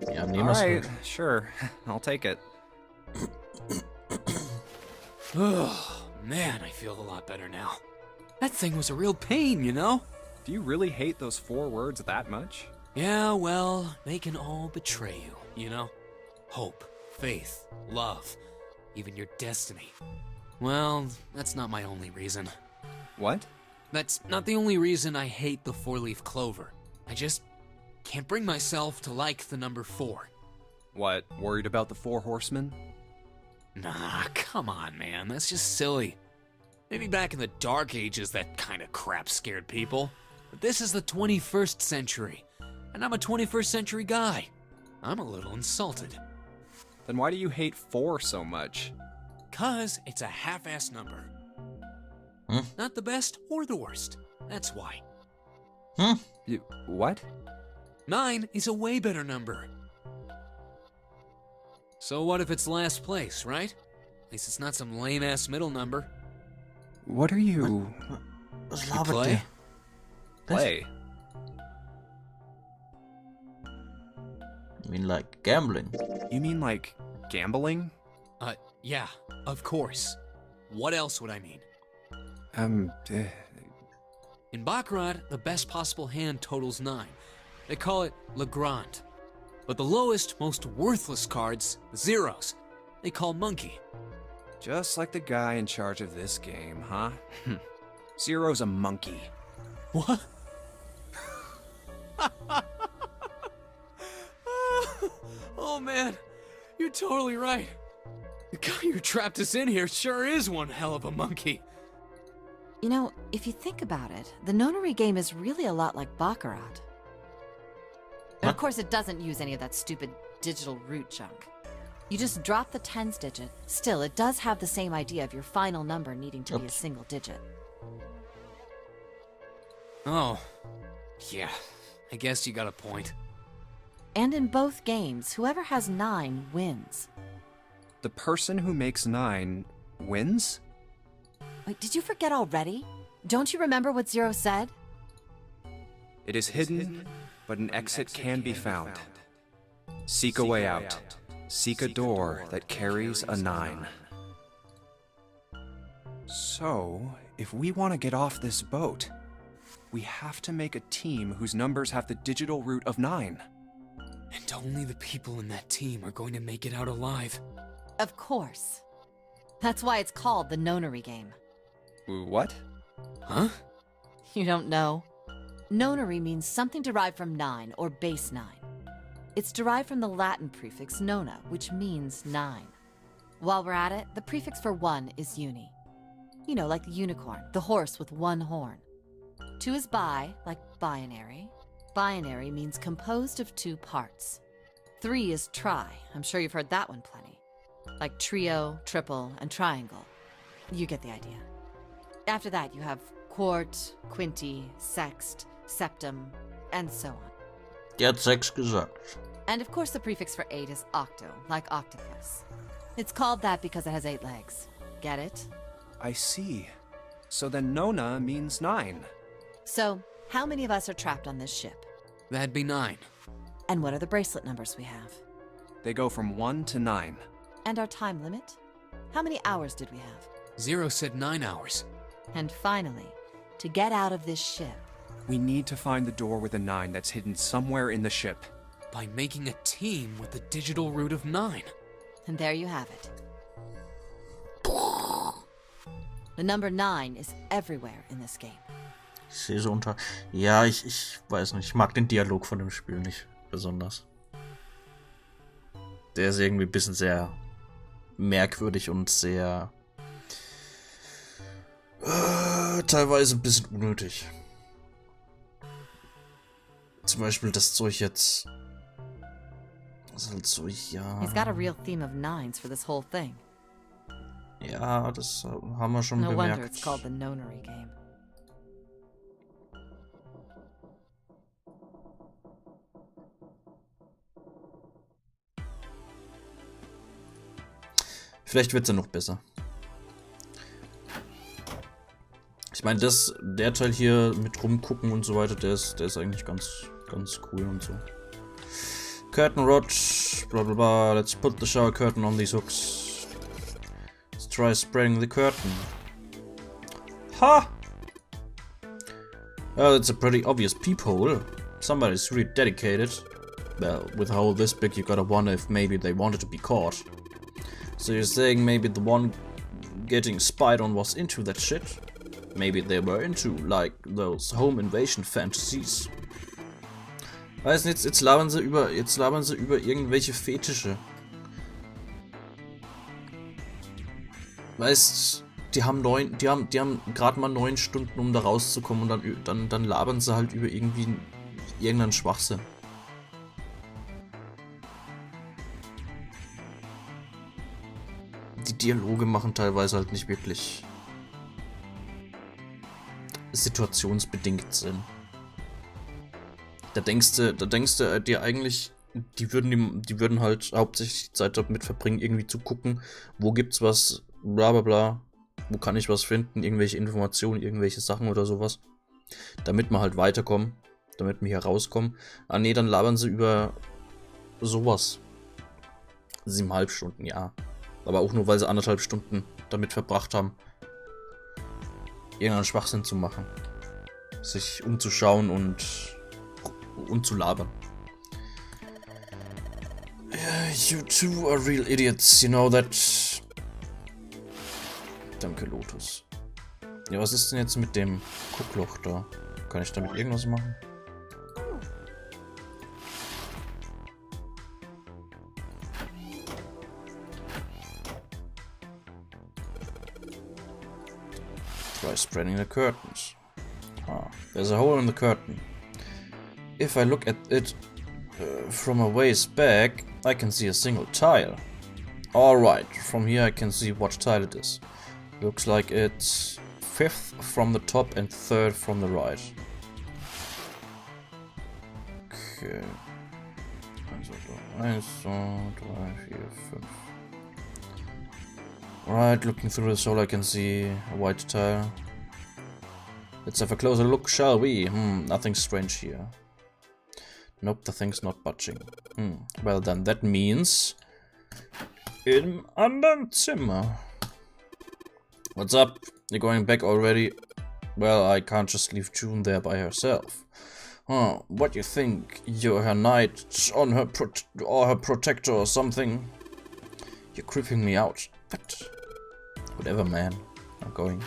Ja, nehmen All wir's right, halt. sure. I'll take it. Oh, man, I feel a lot better now. That thing was a real pain, you know? Do you really hate those 4 words that much? Yeah, well, they can all betray you, you know? Hope, faith, love, even your destiny. Well, that's not my only reason. What? That's not the only reason I hate the 4-leaf clover. I just can't bring myself to like the number 4. What, worried about the 4 horsemen? Nah, come on, man, that's just silly. Maybe back in the Dark Ages that kind of crap scared people. But this is the 21st century, and I'm a 21st century guy. I'm a little insulted. Then why do you hate 4 so much? 'Cause it's a half-ass number. Not the best or the worst. That's why. You, what? 9 is a way better number. So what if it's last place, right? At least it's not some lame-ass middle number. What are you... Was You labert play? der? Play? You mean like gambling? You mean like gambling? Yeah, of course. What else would I mean? In Baccarat, the best possible hand totals 9. They call it Le Grand. But the lowest, most worthless cards, the zeros, they call Monkey. Just like the guy in charge of this game, huh? Zero's a monkey. What? Oh man, you're totally right. The guy who trapped us in here sure is one hell of a monkey. You know, if you think about it, the nonary game is really a lot like Baccarat. And of course, it doesn't use any of that stupid digital root junk. You just drop the tens digit. Still, it does have the same idea of your final number needing to be a single digit. Oh, yeah, I guess you got a point. And in both games, whoever has 9 wins. The person who makes 9 wins? Wait, did you forget already? Don't you remember what Zero said? It is hidden, but an exit can be found. Seek a way out. Seek a door that carries a 9. So, if we want to get off this boat, we have to make a team whose numbers have the digital root of 9. And only the people in that team are going to make it out alive. Of course. That's why it's called the nonary game. What? Huh? You don't know? Nonary means something derived from 9 or base 9. It's derived from the Latin prefix nona, which means 9. While we're at it, the prefix for 1 is uni. You know, like the unicorn, the horse with 1 horn. 2 is bi, like binary. Binary means composed of 2 parts. 3 is tri. I'm sure you've heard that one plenty. Like trio, triple, and triangle. You get the idea. After that, you have quart, quinti, sext, septum, and so on. Die hat 6 gesagt. And of course, the prefix for 8 is octo, like octopus. It's called that because it has 8 legs. Get it? I see. So then Nona means 9. So, how many of us are trapped on this ship? That'd be 9. And what are the bracelet numbers we have? They go from 1 to 9. And our time limit? How many hours did we have? Zero said 9 hours. And finally, to get out of this ship. We need to find the door with a 9 that's hidden somewhere in the ship. By making a team with the digital root of 9. And there you have it. The number 9 is everywhere in this game. Ich sehe so unter. Ja, ich weiß nicht. Ich mag den Dialog von dem Spiel nicht besonders. Der ist irgendwie ein bisschen sehr merkwürdig und sehr teilweise ein bisschen unnötig. Zum Beispiel das Zeug jetzt. Das ist halt so, ja. He's got a real theme of nines for this whole thing. Ja, das haben wir schon No wonder bemerkt. it's called the Nonary game. Vielleicht wird es ja noch besser. Ich meine, der Teil hier mit rumgucken und so weiter, der ist eigentlich ganz cool und so. Curtain rod, blah blah blah. Let's put the shower curtain on these hooks. Let's try spraying the curtain. Ha! Oh, it's a pretty obvious peephole. Somebody's really dedicated. Well, with a hole this big, you gotta wonder if maybe they wanted to be caught. So you're saying maybe the one getting spied on was into that shit? Maybe they were into, like, those home invasion fantasies. Weiß nicht, jetzt labern sie über irgendwelche Fetische. Weißt, die haben gerade mal 9 Stunden, um da rauszukommen, und dann labern sie halt über irgendeinen Schwachsinn. Die Dialoge machen teilweise halt nicht wirklich situationsbedingt Sinn. Da denkst du dir eigentlich, die würden halt hauptsächlich die Zeit damit verbringen, irgendwie zu gucken, wo gibt's was, bla bla bla, wo kann ich was finden, irgendwelche Informationen, irgendwelche Sachen oder sowas. Damit wir halt weiterkommen, damit wir hier rauskommen. Ah nee, dann labern sie über sowas. 7,5 Stunden, ja. Aber auch nur, weil sie 1,5 Stunden damit verbracht haben, irgendeinen Schwachsinn zu machen. Sich umzuschauen und zu labern. Yeah, you two are real idiots, you know that. Danke, Lotus. Ja, was ist denn jetzt mit dem Guckloch da? Kann ich damit irgendwas machen? Try spreading the curtains. Ah, there's a hole in the curtain. If I look at it from a ways back, I can see a single tile. Alright, from here I can see what tile it is. Looks like it's 5th from the top and 3rd from the right. Okay. 1, 2, 3, 4, 5. Right, looking through this hole I can see a white tile. Let's have a closer look, shall we? Nothing strange here. Nope, the thing's not budging. Well then, that means... Im anderen Zimmer. What's up? You're going back already? Well, I can't just leave June there by herself. What do you think? You're her knight on her or her protector or something? You're creeping me out. But... Whatever, man. I'm going.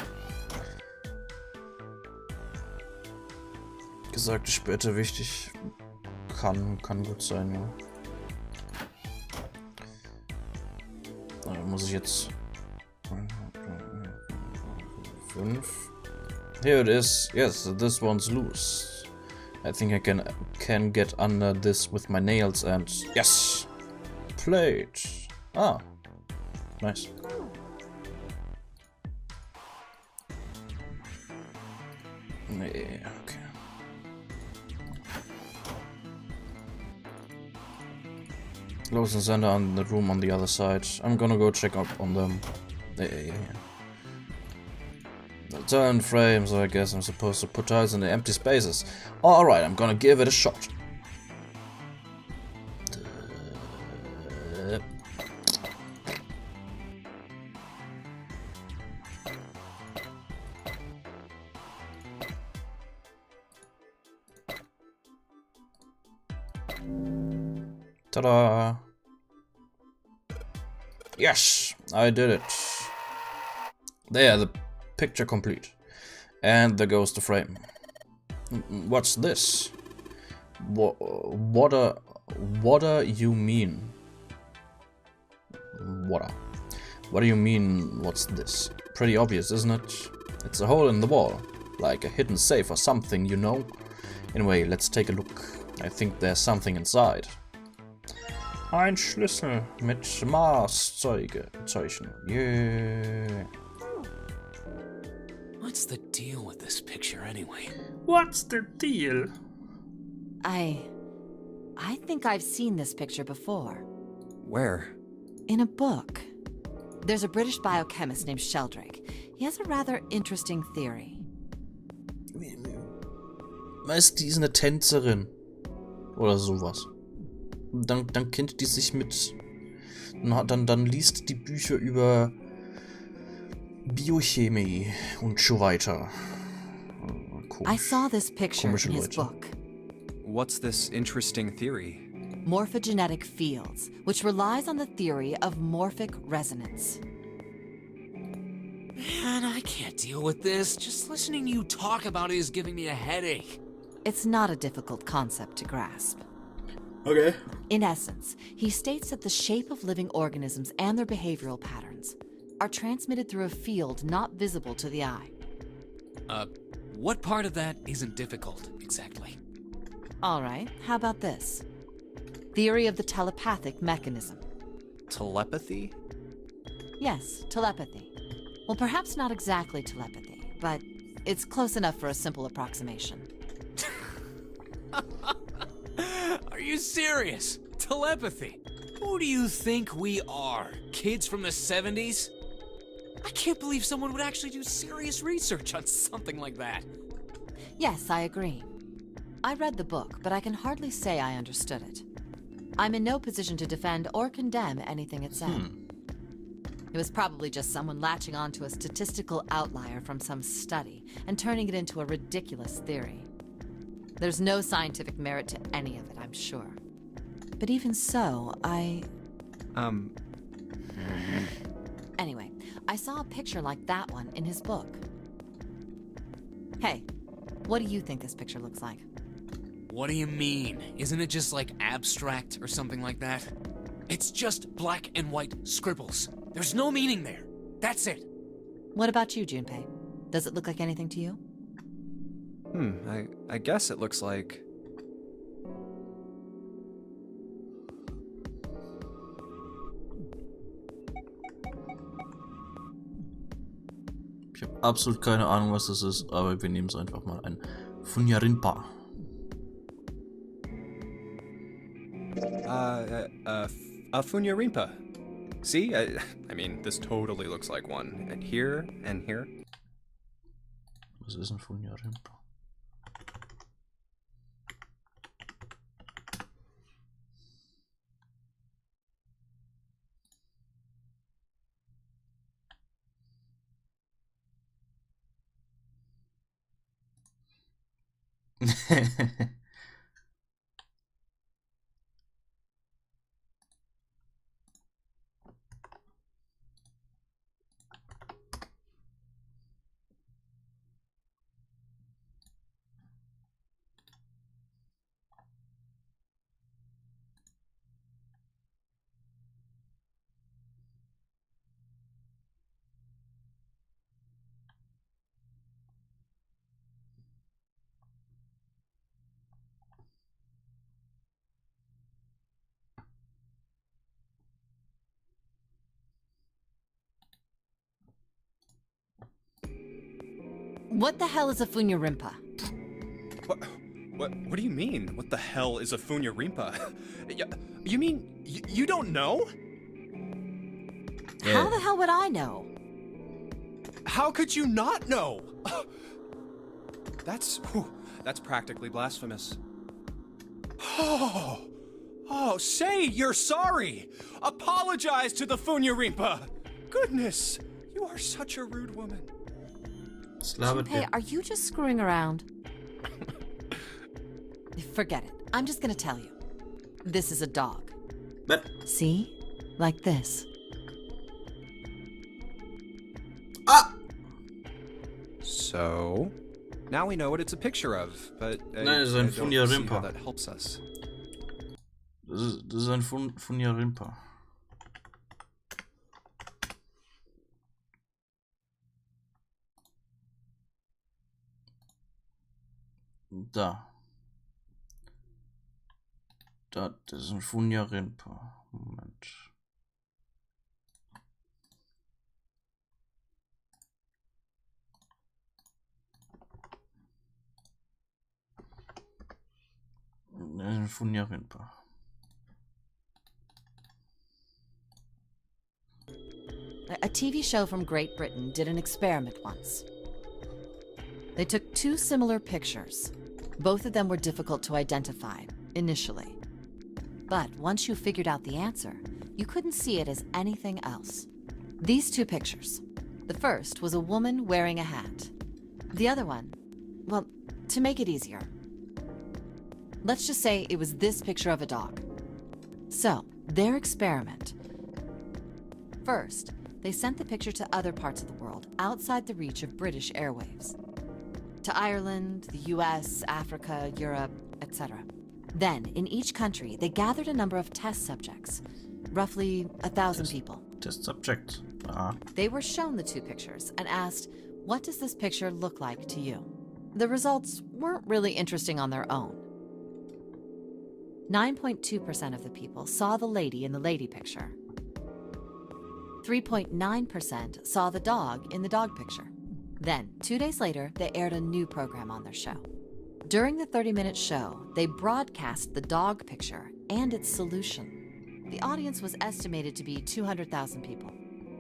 Gesagte später wichtig. Kann gut sein, ja. Da muss ich jetzt 5. Here it is. Yes, this one's loose. I think I can get under this with my nails and yes, plate. Ah, nice. Nee, okay. Close and sender on the room on the other side. I'm gonna go check up on them. Yeah. The tile in frame, so I guess I'm supposed to put tiles in the empty spaces. Alright, I'm gonna give it a shot. Ta-da! Yes, I did it. There, the picture complete. And there goes the frame. What's this? What do you mean? What? What do you mean, what's this? Pretty obvious, isn't it? It's a hole in the wall. Like a hidden safe or something, you know? Anyway, let's take a look. I think there's something inside. Ein Schlüssel mit Maßzeichen. Yeah. What's the deal with this picture anyway? What's the deal? I think I've seen this picture before. Where? In a book. There's a British biochemist named Sheldrake. He has a rather interesting theory. Weißt, die ist eine Tänzerin. Oder sowas. Dann kennt die sich mit... Dann liest die Bücher über Biochemie und so weiter. I saw this picture in his book. What's this interesting theory? Morphogenetic fields, which relies on the theory of morphic resonance. Man, I can't deal with this. Just listening to you talk about it is giving me a headache. It's not a difficult concept to grasp. Okay. In essence, he states that the shape of living organisms and their behavioral patterns are transmitted through a field not visible to the eye. What part of that isn't difficult, exactly? All right, how about this? Theory of the telepathic mechanism. Telepathy? Yes, telepathy. Well, perhaps not exactly telepathy, but it's close enough for a simple approximation. Are you serious? Telepathy? Who do you think we are? Kids from the 70s? I can't believe someone would actually do serious research on something like that. Yes, I agree. I read the book, but I can hardly say I understood it. I'm in no position to defend or condemn anything it said. It was probably just someone latching onto a statistical outlier from some study and turning it into a ridiculous theory. There's no scientific merit to any of it, I'm sure. But even so, Anyway, I saw a picture like that one in his book. Hey, what do you think this picture looks like? What do you mean? Isn't it just like abstract or something like that? It's just black and white scribbles. There's no meaning there. That's it. What about you, Junpei? Does it look like anything to you? I guess it looks like... Ich habe absolut keine Ahnung, was das ist, aber wir nehmen es einfach mal ein. Funyarinpa. A Funyarinpa. See? I mean, this totally looks like one. And here, and here. Was ist ein Funyarinpa? What the hell is a Funyarinpa? What do you mean? What the hell is a Funyarinpa? You mean you don't know? How the hell would I know? How could you not know? That's practically blasphemous. Oh, say you're sorry. Apologize to the Funyarinpa. Goodness, you are such a rude woman. Hey, are you just screwing around? Forget it. I'm just gonna tell you. This is a dog. But see? Like this. Ah! So, now we know what it's a picture of, but Nein, das ist ein I don't see how Funyarinpa. that helps us. Das ist ein Funyarinpa. Da. Das ist ein Funja-Rinpa. Moment. Funja-Rinpa. A TV show from Great Britain did an experiment once. They took two similar pictures. Both of them were difficult to identify, initially. But once you figured out the answer, you couldn't see it as anything else. These two pictures. The first was a woman wearing a hat. The other one, well, to make it easier, let's just say it was this picture of a dog. So, their experiment. First, they sent the picture to other parts of the world outside the reach of British airwaves. To Ireland, the US, Africa, Europe, etc. Then, in each country, they gathered a number of test subjects, roughly 1,000 people. Test subject. They were shown the two pictures and asked, what does this picture look like to you? The results weren't really interesting on their own. 9.2% of the people saw the lady in the lady picture. 3.9% saw the dog in the dog picture. Then, 2 days later, they aired a new program on their show. During the 30-minute show, they broadcast the dog picture and its solution. The audience was estimated to be 200,000 people.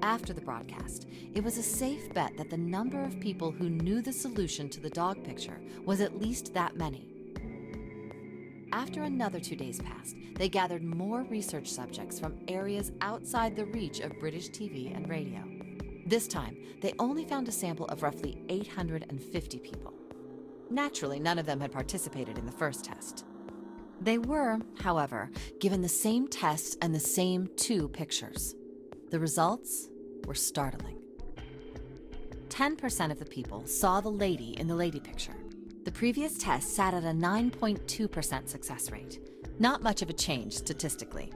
After the broadcast, it was a safe bet that the number of people who knew the solution to the dog picture was at least that many. After another 2 days passed, they gathered more research subjects from areas outside the reach of British TV and radio. This time, they only found a sample of roughly 850 people. Naturally, none of them had participated in the first test. They were, however, given the same test and the same two pictures. The results were startling. 10% of the people saw the lady in the lady picture. The previous test sat at a 9.2% success rate. Not much of a change statistically.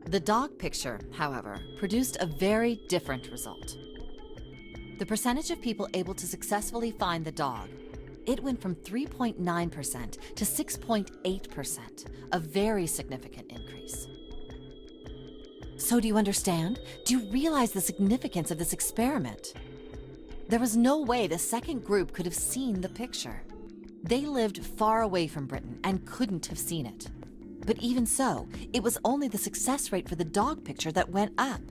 The dog picture, however, produced a very different result. The percentage of people able to successfully find the dog, it went from 3.9% to 6.8%, a very significant increase. So do you understand? Do you realize the significance of this experiment? There was no way the second group could have seen the picture. They lived far away from Britain and couldn't have seen it. But even so, it was only the success rate for the dog picture that went up.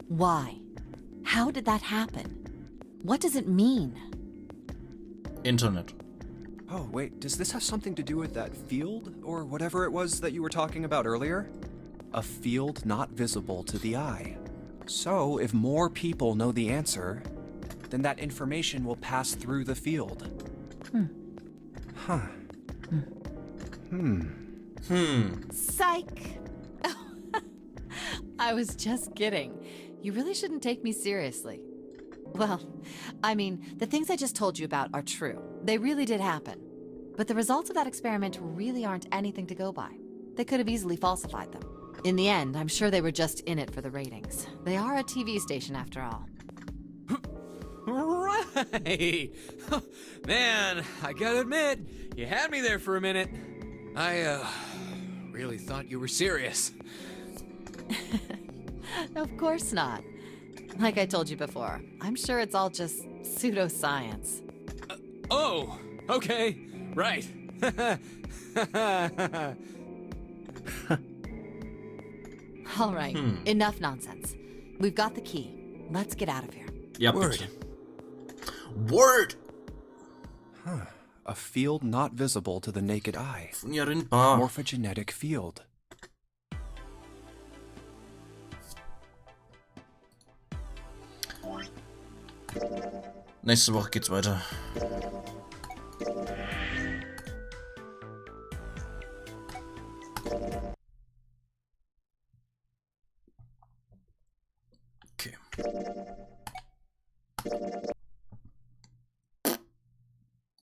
Why? How did that happen? What does it mean? Internet. Oh, wait, does this have something to do with that field, or whatever it was that you were talking about earlier? A field not visible to the eye. So, if more people know the answer, then that information will pass through the field. Huh. Psych! I was just kidding. You really shouldn't take me seriously. Well, I mean, the things I just told you about are true. They really did happen. But the results of that experiment really aren't anything to go by. They could have easily falsified them. In the end, I'm sure they were just in it for the ratings. They are a TV station after all. Right! Man, I gotta admit, you had me there for a minute. I, really thought you were serious. Of course not. Like I told you before, I'm sure it's all just pseudoscience. Oh, okay, right. All right, enough nonsense. We've got the key. Let's get out of here. Ja, Word. bitte. Word! Huh. A field not visible to the naked eye. Funja-Rinpa. Morphogenetic field. Nächste Woche geht's weiter.